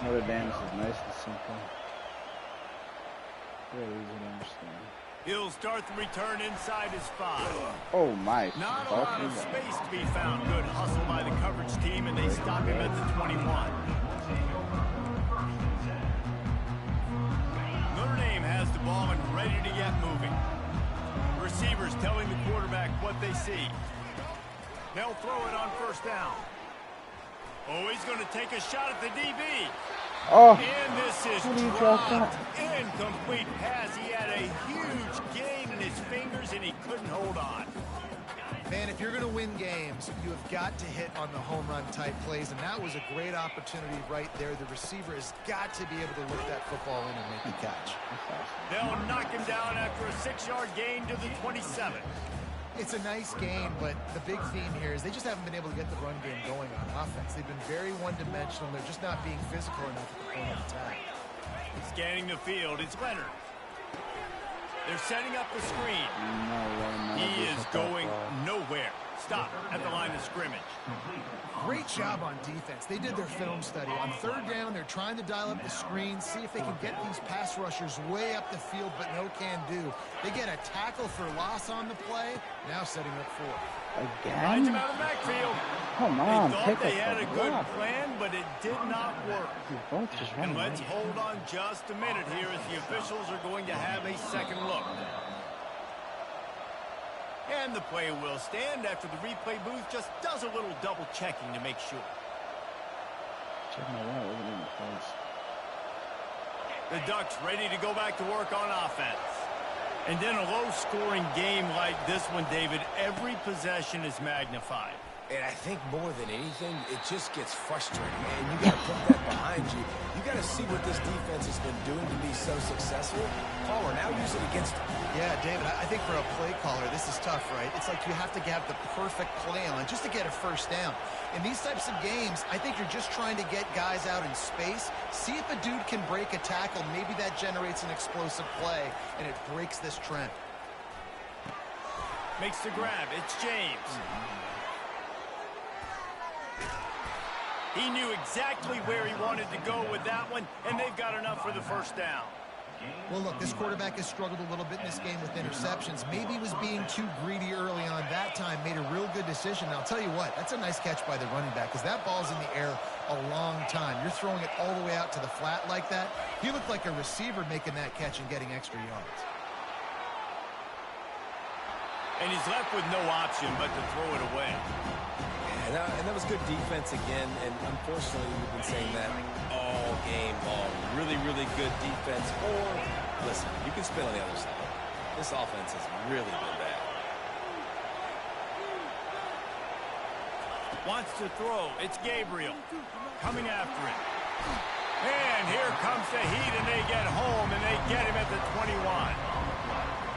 Notre Dame is nice and simple. Really easy to understand. He'll start the return inside his 5. Oh my. Not a lot of space to be found. Good hustle by the coverage team, and they stop him at the 21. Notre Dame has the ball and ready to get moving. Receivers telling the quarterback what they see. They'll throw it on 1st down. Oh, he's going to take a shot at the DB. Oh, and this is dropped. Incomplete pass. He had a huge gain in his fingers, and he couldn't hold on. Man, if you're going to win games, you have got to hit on the home run type plays, and that was a great opportunity right there. The receiver has got to be able to lift that football in and make the catch. They'll knock him down after a 6-yard gain to the 27. It's a nice game, but the big theme here is they just haven't been able to get the run game going on offense. They've been very one-dimensional. They're just not being physical enough at the point of attack. Scanning the field, it's Leonard. They're setting up the screen. He is going nowhere. Stop at the line of scrimmage. Great job on defense. They did their film study. On 3rd down, they're trying to dial up the screen, see if they can get these pass rushers way up the field, but no can do. They get a tackle for loss on the play. Now setting up 4. Again? Finds him out of the backfield. Come on, they thought they had a good plan, but it did not work. And let's hold on just a minute here as the officials are going to have a second look. And the play will stand after the replay booth just does a little double checking to make sure. The Ducks ready to go back to work on offense. And in a low-scoring game like this one, David, every possession is magnified. And I think more than anything, it just gets frustrating, man. You got to put that behind you. You got to see what this defense has been doing to be so successful. Caller, now use it against them. Yeah, David, I think for a play caller, this is tough, right? It's like you have to have the perfect play on just to get a 1st down. In these types of games, I think you're just trying to get guys out in space, see if a dude can break a tackle. Maybe that generates an explosive play, and it breaks this trend. Makes the grab. It's James. He knew exactly where he wanted to go with that one, and they've got enough for the first down. Well, look, this quarterback has struggled a little bit in this game with interceptions. Maybe he was being too greedy early on. That time made a real good decision. Now, I'll tell you what, that's a nice catch by the running back because that ball's in the air a long time. You're throwing it all the way out to the flat like that. He looked like a receiver making that catch and getting extra yards. And he's left with no option but to throw it away. And that was good defense again, and unfortunately we've been saying that all game long. Really, really good defense. Or, listen, you can spin on the other side. This offense has really been bad. Wants to throw. It's Gabriel coming after him. And here comes the heat, and they get home, and they get him at the 21.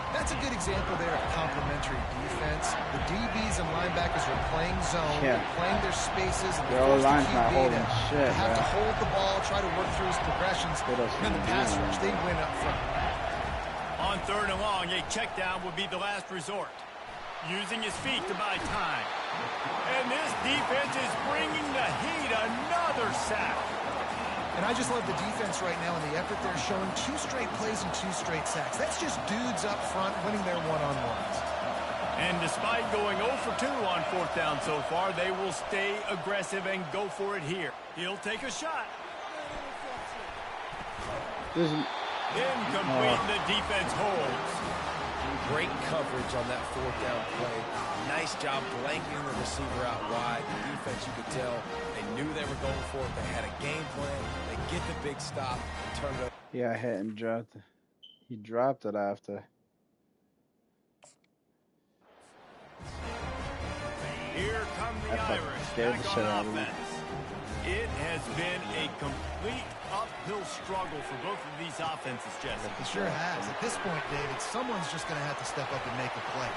That's a good example there of complementary defense. The DBs and linebackers are playing zone, playing their spaces, and their line's not holding shit, have to hold the ball, try to work through his progressions, and then the pass rush, they win up front. On 3rd and long, a check down would be the last resort. Using his feet to buy time. And this defense is bringing the heat. Another sack. And I just love the defense right now and the effort they're showing. 2 straight plays and 2 straight sacks. That's just dudes up front winning their one-on-ones. And despite going 0 for 2 on 4th down so far, they will stay aggressive and go for it here. He'll take a shot. Incomplete. The defense holds. Great coverage on that 4th down play. Nice job blanketing the receiver out wide. The defense, you could tell, they knew they were going for it. They had a game plan. They get the big stop and turn it over. Yeah, I hit and dropped it. He dropped it after. Here come the Irish back on offense. It has been a complete uphill struggle for both of these offenses, Jesse. It sure has. At this point, David, someone's just going to have to step up and make a play.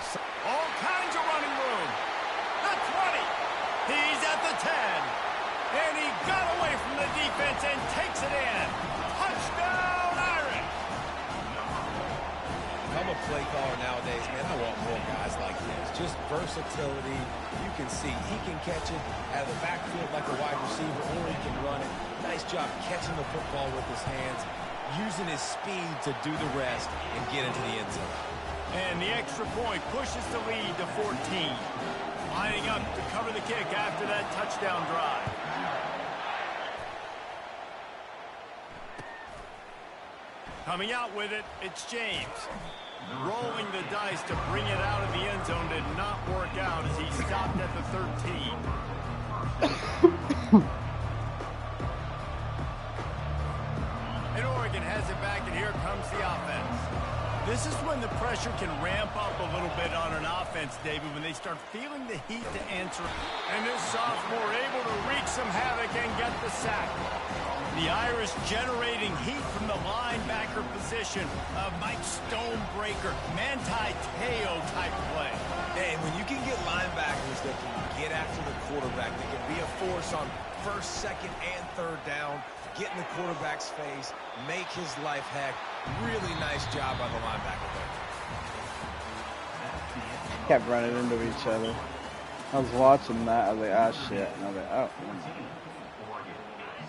All kinds of running room. The 20. He's at the 10. And he got away from the defense and takes it in. Touchdown, Irish. I'm a play caller nowadays, man. I want more guys like this. Just versatility. You can see he can catch it out of the backfield like a wide receiver, or he can run it. Nice job catching the football with his hands, using his speed to do the rest and get into the end zone. And the extra point pushes the lead to 14. Lining up to cover the kick after that touchdown drive. Coming out with it, it's James. Rolling the dice to bring it out of the end zone did not work out as he stopped at the 13. And Oregon has it back, and here comes the offense. This is when the pressure can ramp up a little bit on an offense, David, when they start feeling the heat to answer. And this sophomore able to wreak some havoc and get the sack. The Irish generating heat from the linebacker position. A Mike Stonebreaker, Manti Te'o type play. Hey, when you can get linebackers that can get after the quarterback, they can be a force on 1st, 2nd, and 3rd down, get in the quarterback's face, make his life heck. Really nice job by the linebacker there. Kept running into each other. I was watching that. I was like, ah, shit. And I was like, oh.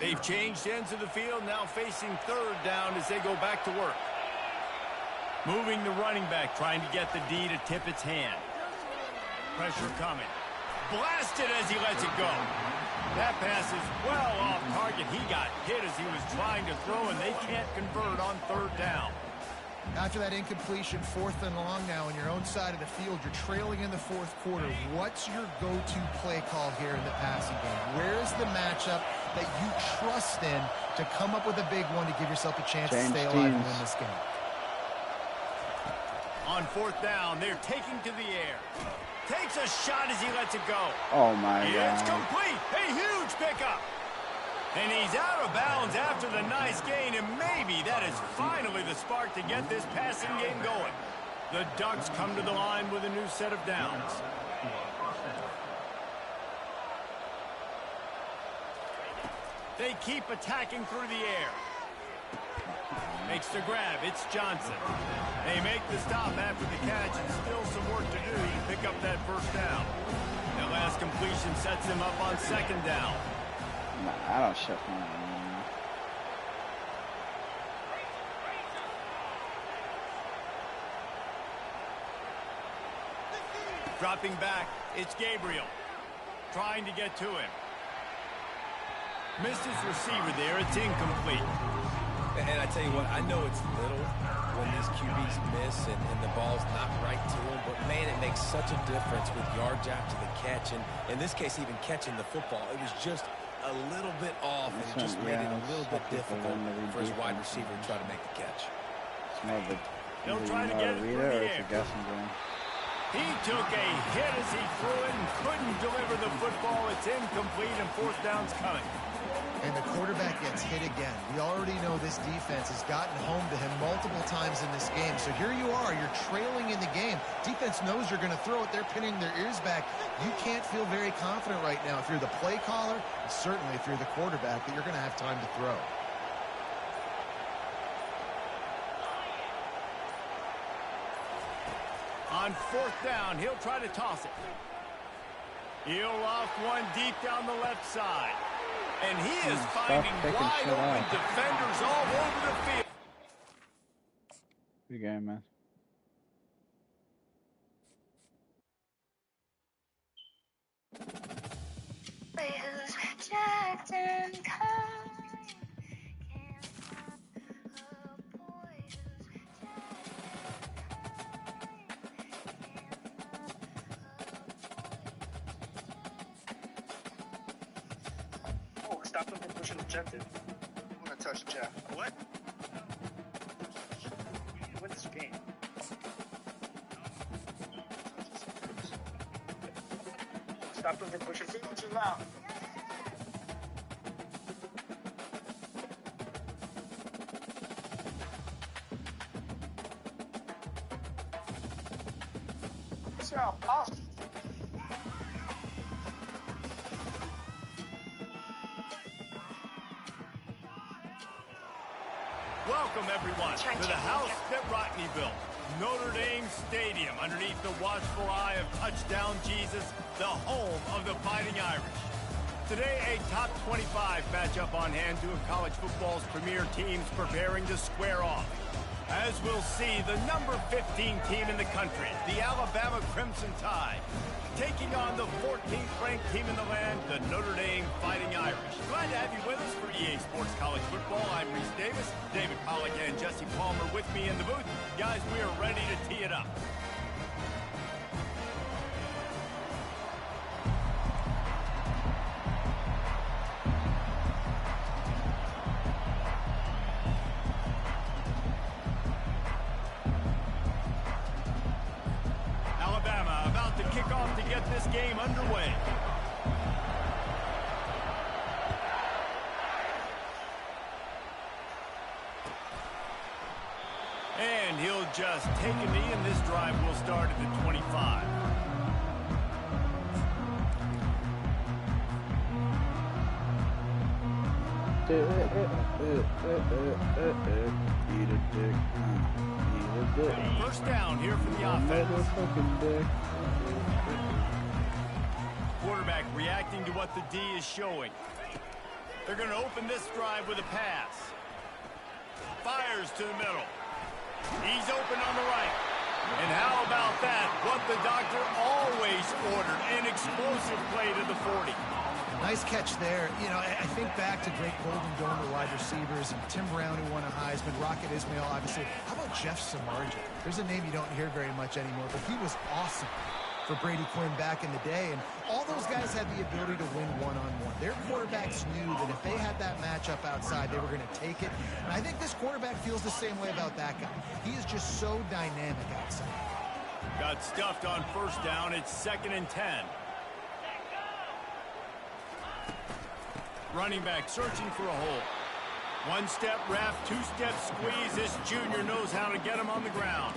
They've changed ends of the field, now facing 3rd down as they go back to work. Moving the running back, trying to get the D to tip its hand. Pressure coming. Blasted as he lets it go. That pass is well off target. He got hit as he was trying to throw, and they can't convert on 3rd down. After that incompletion, 4th and long now on your own side of the field, you're trailing in the 4th quarter. What's your go-to play call here in the passing game? Where is the matchup that you trust in to come up with a big one to give yourself a chance to stay alive and win this game? On 4th down, they're taking to the air. Takes a shot as he lets it go. Oh, my God. It's complete. A huge pickup. And he's out of bounds after the nice gain, and maybe that is finally the spark to get this passing game going. The Ducks come to the line with a new set of downs. They keep attacking through the air. Makes the grab. It's Johnson. They make the stop after the catch, and still some work to do to pick up that first down. That last completion sets him up on second down. Nah, I don't shut him down. Dropping back, it's Gabriel. Trying to get to him. Missed his receiver there. It's incomplete. And I tell you what, I know it's little when these QBs miss and the ball's not right to them, but man, it makes such a difference with yards after the catch, and in this case, even catching the football. It was just a little bit off, and it just made it a little bit difficult for his wide receiver to try to make the catch. It's more of a, They'll try to get it through the air. It's a guessing game. He took a hit as he threw it and couldn't deliver the football. It's incomplete, and fourth down's coming. And the quarterback gets hit again. We already know this defense has gotten home to him multiple times in this game. So here you are, you're trailing in the game. Defense knows you're going to throw it. They're pinning their ears back. You can't feel very confident right now if you're the play caller, and certainly if you're the quarterback, that you're going to have time to throw. On fourth down, he'll try to toss it. He'll loft one deep down the left side. And he is finding wide open defenders all over the field. Good game, man. Stop them from pushing objective. I'm gonna touch Jeff. What? We need to win this game. Stop them from pushing. Say what you loud. Sound awesome. Welcome, everyone, to the house that Rodney built. Notre Dame Stadium, underneath the watchful eye of Touchdown Jesus, the home of the Fighting Irish. Today, a top 25 matchup on hand, two of college football's premier teams preparing to square off. As we'll see, the number 15 team in the country, the Alabama Crimson Tide, taking on the 14th ranked team in the land, the Notre Dame Fighting Irish. Glad to have you with us for EA Sports College Football. I'm Reese Davis, David Pollack and Jesse Palmer with me in the booth. Guys, we are ready to tee it up. This game underway. And he'll just take a knee, and this drive will start at the 25. First down here for the offense. Quarterback reacting to what the D is showing. They're going to open this drive with a pass. Fires to the middle. He's open on the right. And how about that? What the doctor always ordered, an explosive play to the 40. Nice catch there. You know, I think back to great Golden Domer wide receivers and Tim Brown, who won a Heisman, Rocket Ismail, obviously. How about Jeff Samardzija? There's a name you don't hear very much anymore, but he was awesome for Brady Quinn back in the day, and all those guys had the ability to win one-on-one. Their quarterbacks knew that if they had that matchup outside, they were going to take it, and I think this quarterback feels the same way about that guy. He is just so dynamic outside. Got stuffed on first down. It's 2nd and 10. Running back searching for a hole. One-step ref, two-step squeeze. This junior knows how to get him on the ground.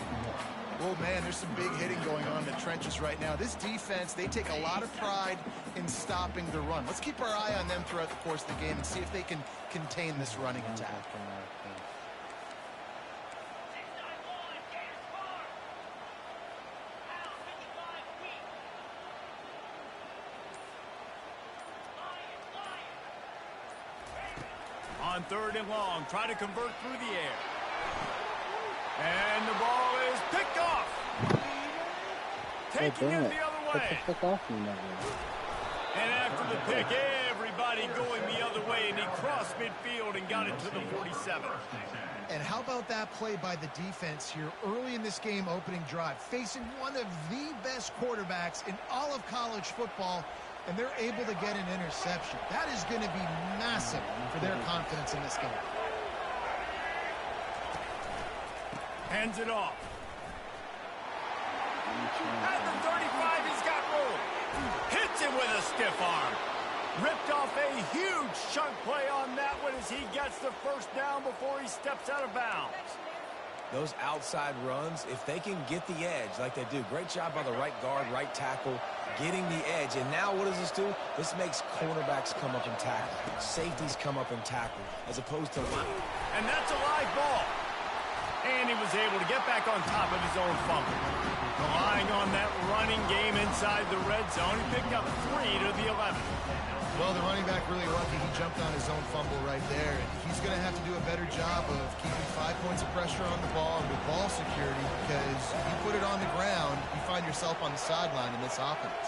Oh, man, there's some big hitting going on in the trenches right now. This defense, they take a lot of pride in stopping the run. Let's keep our eye on them throughout the course of the game and see if they can contain this running attack. On 3rd and long, try to convert through the air. And the ball is picked off. Taking it the other way. And after the pick, everybody going the other way, and he crossed midfield and got it to the 47. And how about that play by the defense here early in this game opening drive, facing one of the best quarterbacks in all of college football, and they're able to get an interception. That is going to be massive for their confidence in this game. Hands it off. At the 35, he's got room. Hits it with a stiff arm. Ripped off a huge chunk play on that one as he gets the first down before he steps out of bounds. Those outside runs, if they can get the edge like they do, great job by the right guard, right tackle, getting the edge. And now what does this do? This makes cornerbacks come up and tackle. Safeties come up and tackle, as opposed to line. And that's a live ball. And he was able to get back on top of his own fumble. Relying on that running game inside the red zone, he picked up 3 to the 11. Well, the running back really lucky. He jumped on his own fumble right there. And he's going to have to do a better job of keeping 5 points of pressure on the ball and with ball security, because if you put it on the ground, you find yourself on the sideline in this offense.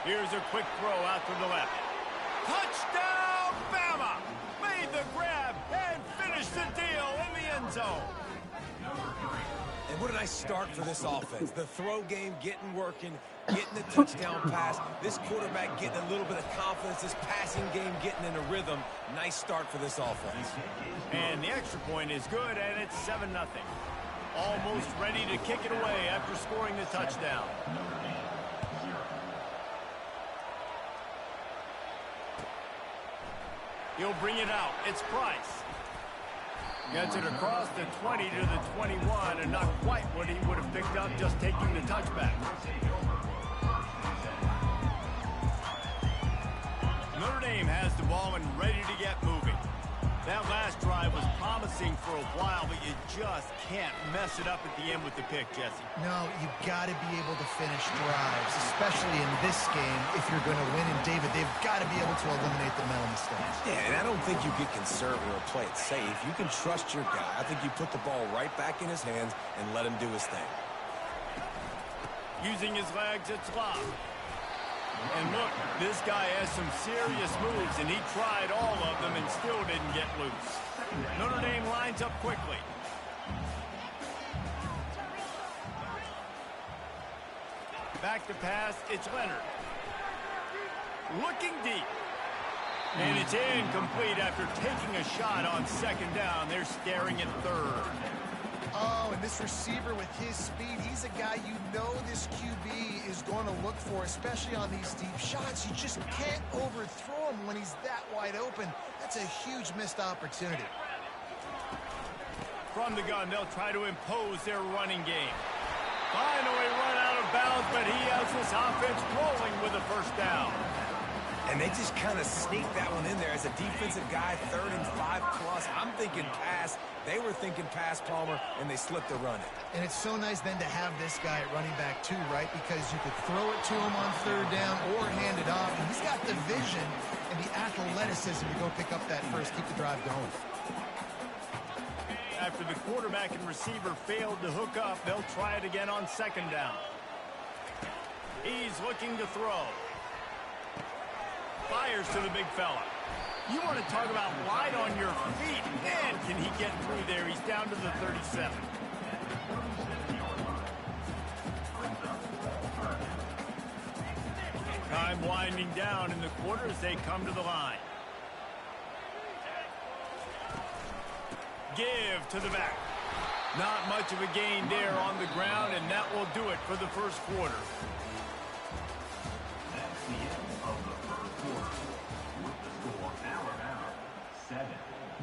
Here's a quick throw out to the left. Touchdown, Bama! Made the grab and finished the deal in the end zone. And what a nice start for this offense. The throw game getting working, getting the touchdown pass. This quarterback getting a little bit of confidence. This passing game getting in a rhythm. Nice start for this offense. And the extra point is good, and it's 7-0. Almost ready to kick it away after scoring the touchdown. He'll bring it out. It's Price. Gets it across the 20 to the 21, and not quite what he would have picked up just taking the touchback. Notre Dame has the ball and ready to get moving. That last drive was promising for a while, but you just can't mess it up at the end with the pick, Jesse. No, you've got to be able to finish drives, especially in this game if you're going to win. And, David, they've got to be able to eliminate the mental mistakes. Yeah, and I don't think you get conservative or play it safe. You can trust your guy. I think you put the ball right back in his hands and let him do his thing. Using his legs, it's locked. And look, this guy has some serious moves, and he tried all of them and still didn't get loose. Notre Dame lines up quickly. Back to pass, it's Leonard. Looking deep. And it's incomplete after taking a shot on 2nd down. They're staring at 3rd. Oh, and this receiver with his speed, he's a guy you know this QB is going to look for, especially on these deep shots. You just can't overthrow him when he's that wide open. That's a huge missed opportunity. From the gun, they'll try to impose their running game. Finally run out of bounds, but he has this offense rolling with a 1st down. And they just kind of sneaked that one in there as a defensive guy, 3rd and 5+. I'm thinking pass. They were thinking pass, Palmer, and they slipped the run. And it's so nice then to have this guy at running back too, right? Because you could throw it to him on 3rd down or hand it off. And he's got the vision and the athleticism to go pick up that first, keep the drive going. After the quarterback and receiver failed to hook up, they'll try it again on 2nd down. He's looking to throw. Fires to the big fella. You want to talk about light on your feet. Man, can he get through there? He's down to the 37. Time winding down in the quarter as they come to the line. Give to the back. Not much of a gain there on the ground, and that will do it for the 1st quarter.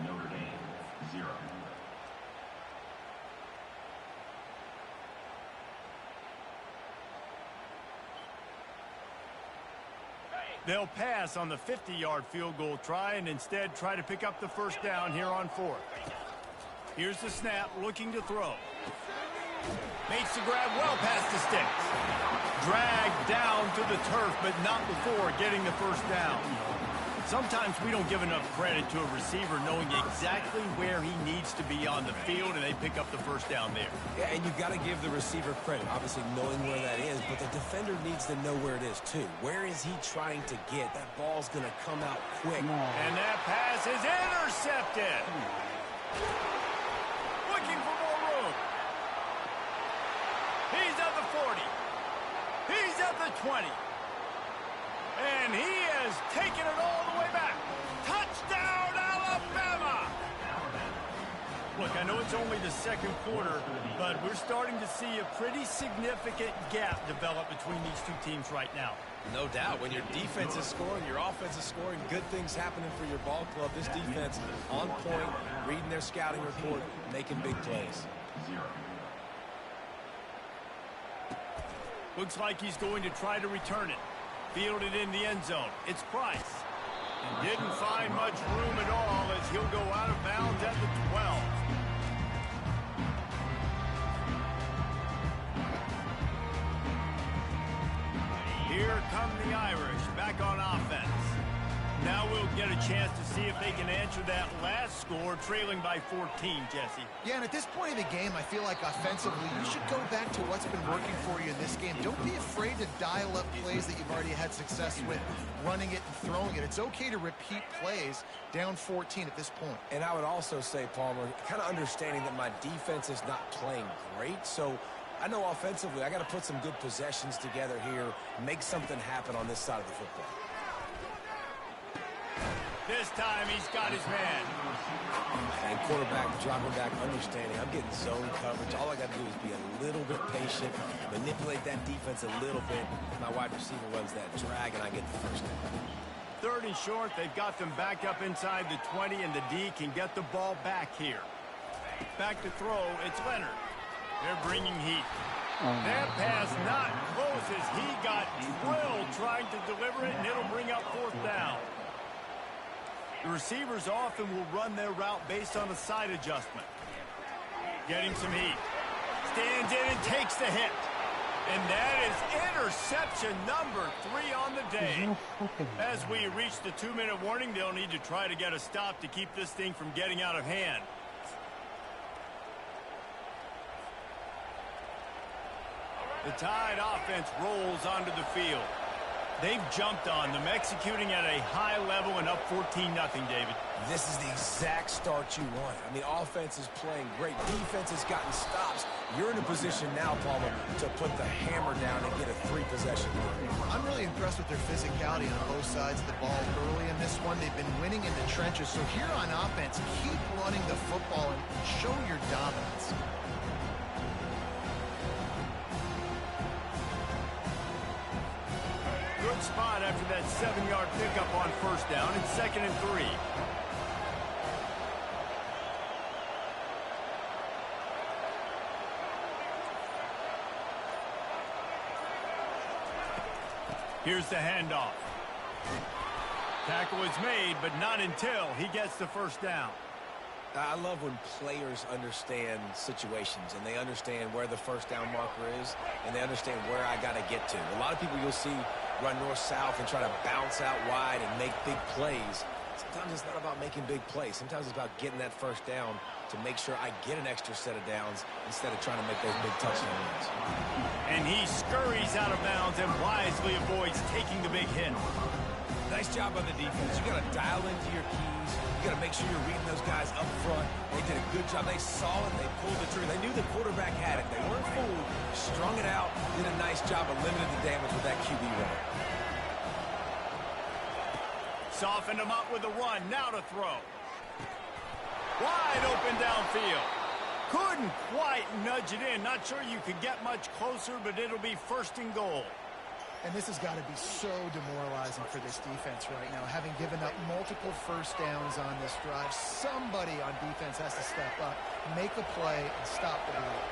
Notre Dame 0. They'll pass on the 50-yard field goal try and instead try to pick up the first down here on 4th. Here's the snap, looking to throw. Makes the grab well past the sticks. Dragged down to the turf, but not before getting the first down. Sometimes we don't give enough credit to a receiver knowing exactly where he needs to be on the field, and they pick up the first down there. Yeah, and you've got to give the receiver credit, obviously knowing where that is, but the defender needs to know where it is, too. Where is he trying to get? That ball's going to come out quick. And that pass is intercepted. Looking for more room. He's at the 40. He's at the 20. And he has taken it all the way back. Touchdown, Alabama! Look, I know it's only the second quarter, but we're starting to see a pretty significant gap develop between these two teams right now. No doubt. When your defense is scoring, your offense is scoring, good things happening for your ball club. This defense on point, reading their scouting report, making big plays. Looks like he's going to try to return it. Fielded in the end zone. It's Price. And didn't find much room at all as he'll go out of bounds at the 12. Here come the Irish back on offense. Now we'll get a chance to see if they can answer that last score, trailing by 14, Jesse. Yeah, and at this point in the game, I feel like offensively, you should go back to what's been working for you in this game. Don't be afraid to dial up plays that you've already had success with, running it and throwing it. It's okay to repeat plays down 14 at this point. And I would also say, Palmer, kind of understanding that my defense is not playing great, so I know offensively I got to put some good possessions together here, make something happen on this side of the football. This time he's got his man. And quarterback, dropping back, understanding. I'm getting zone coverage. All I got to do is be a little bit patient, manipulate that defense a little bit. My wide receiver runs that drag, and I get the first down. 3rd and short. They've got them back up inside the 20, and the D can get the ball back here. Back to throw. It's Leonard. They're bringing heat. That pass not close as he got drilled trying to deliver it, and it'll bring up 4th down. The receivers often will run their route based on a side adjustment. Getting some heat. Stands in and takes the hit. And that is interception number 3 on the day. As we reach the 2-minute warning, they'll need to try to get a stop to keep this thing from getting out of hand. The Tide offense rolls onto the field. They've jumped on them, executing at a high level and up 14-0, David. This is the exact start you want. I mean, offense is playing great. Defense has gotten stops. You're in a position now, Palmer, to put the hammer down and get a 3-possession lead. I'm really impressed with their physicality on both sides of the ball early in this one. They've been winning in the trenches. So here on offense, keep running the football and show your dominance. Good spot after that 7-yard pickup on 1st down. It's 2nd and 3. Here's the handoff. Tackle is made, but not until he gets the first down. I love when players understand situations and they understand where the first down marker is and they understand where I got to get to. A lot of people you'll see run north-south and try to bounce out wide and make big plays. Sometimes it's not about making big plays. Sometimes it's about getting that first down to make sure I get an extra set of downs instead of trying to make those big touchdown runs. And he scurries out of bounds and wisely avoids taking the big hit. Nice job on the defense. You got to dial into your keys. You got to make sure you're reading those guys up front. They did a good job. They saw it. They pulled the trigger. They knew the quarterback had it. They weren't fooled. Strung it out. Did a nice job of limiting the damage with that QB run. Softened him up with a run. Now to throw. Wide open downfield. Couldn't quite nudge it in. Not sure you could get much closer, but it'll be 1st and goal. And this has got to be so demoralizing for this defense right now, having given up multiple first downs on this drive. Somebody on defense has to step up, make a play, and stop the bleed.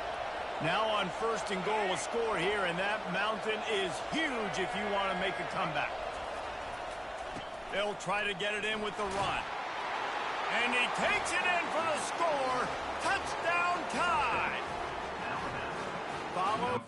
Now on 1st and goal, a score here, and that mountain is huge if you want to make a comeback. They'll try to get it in with the run. And he takes it in for the score. Touchdown, Tide. Followed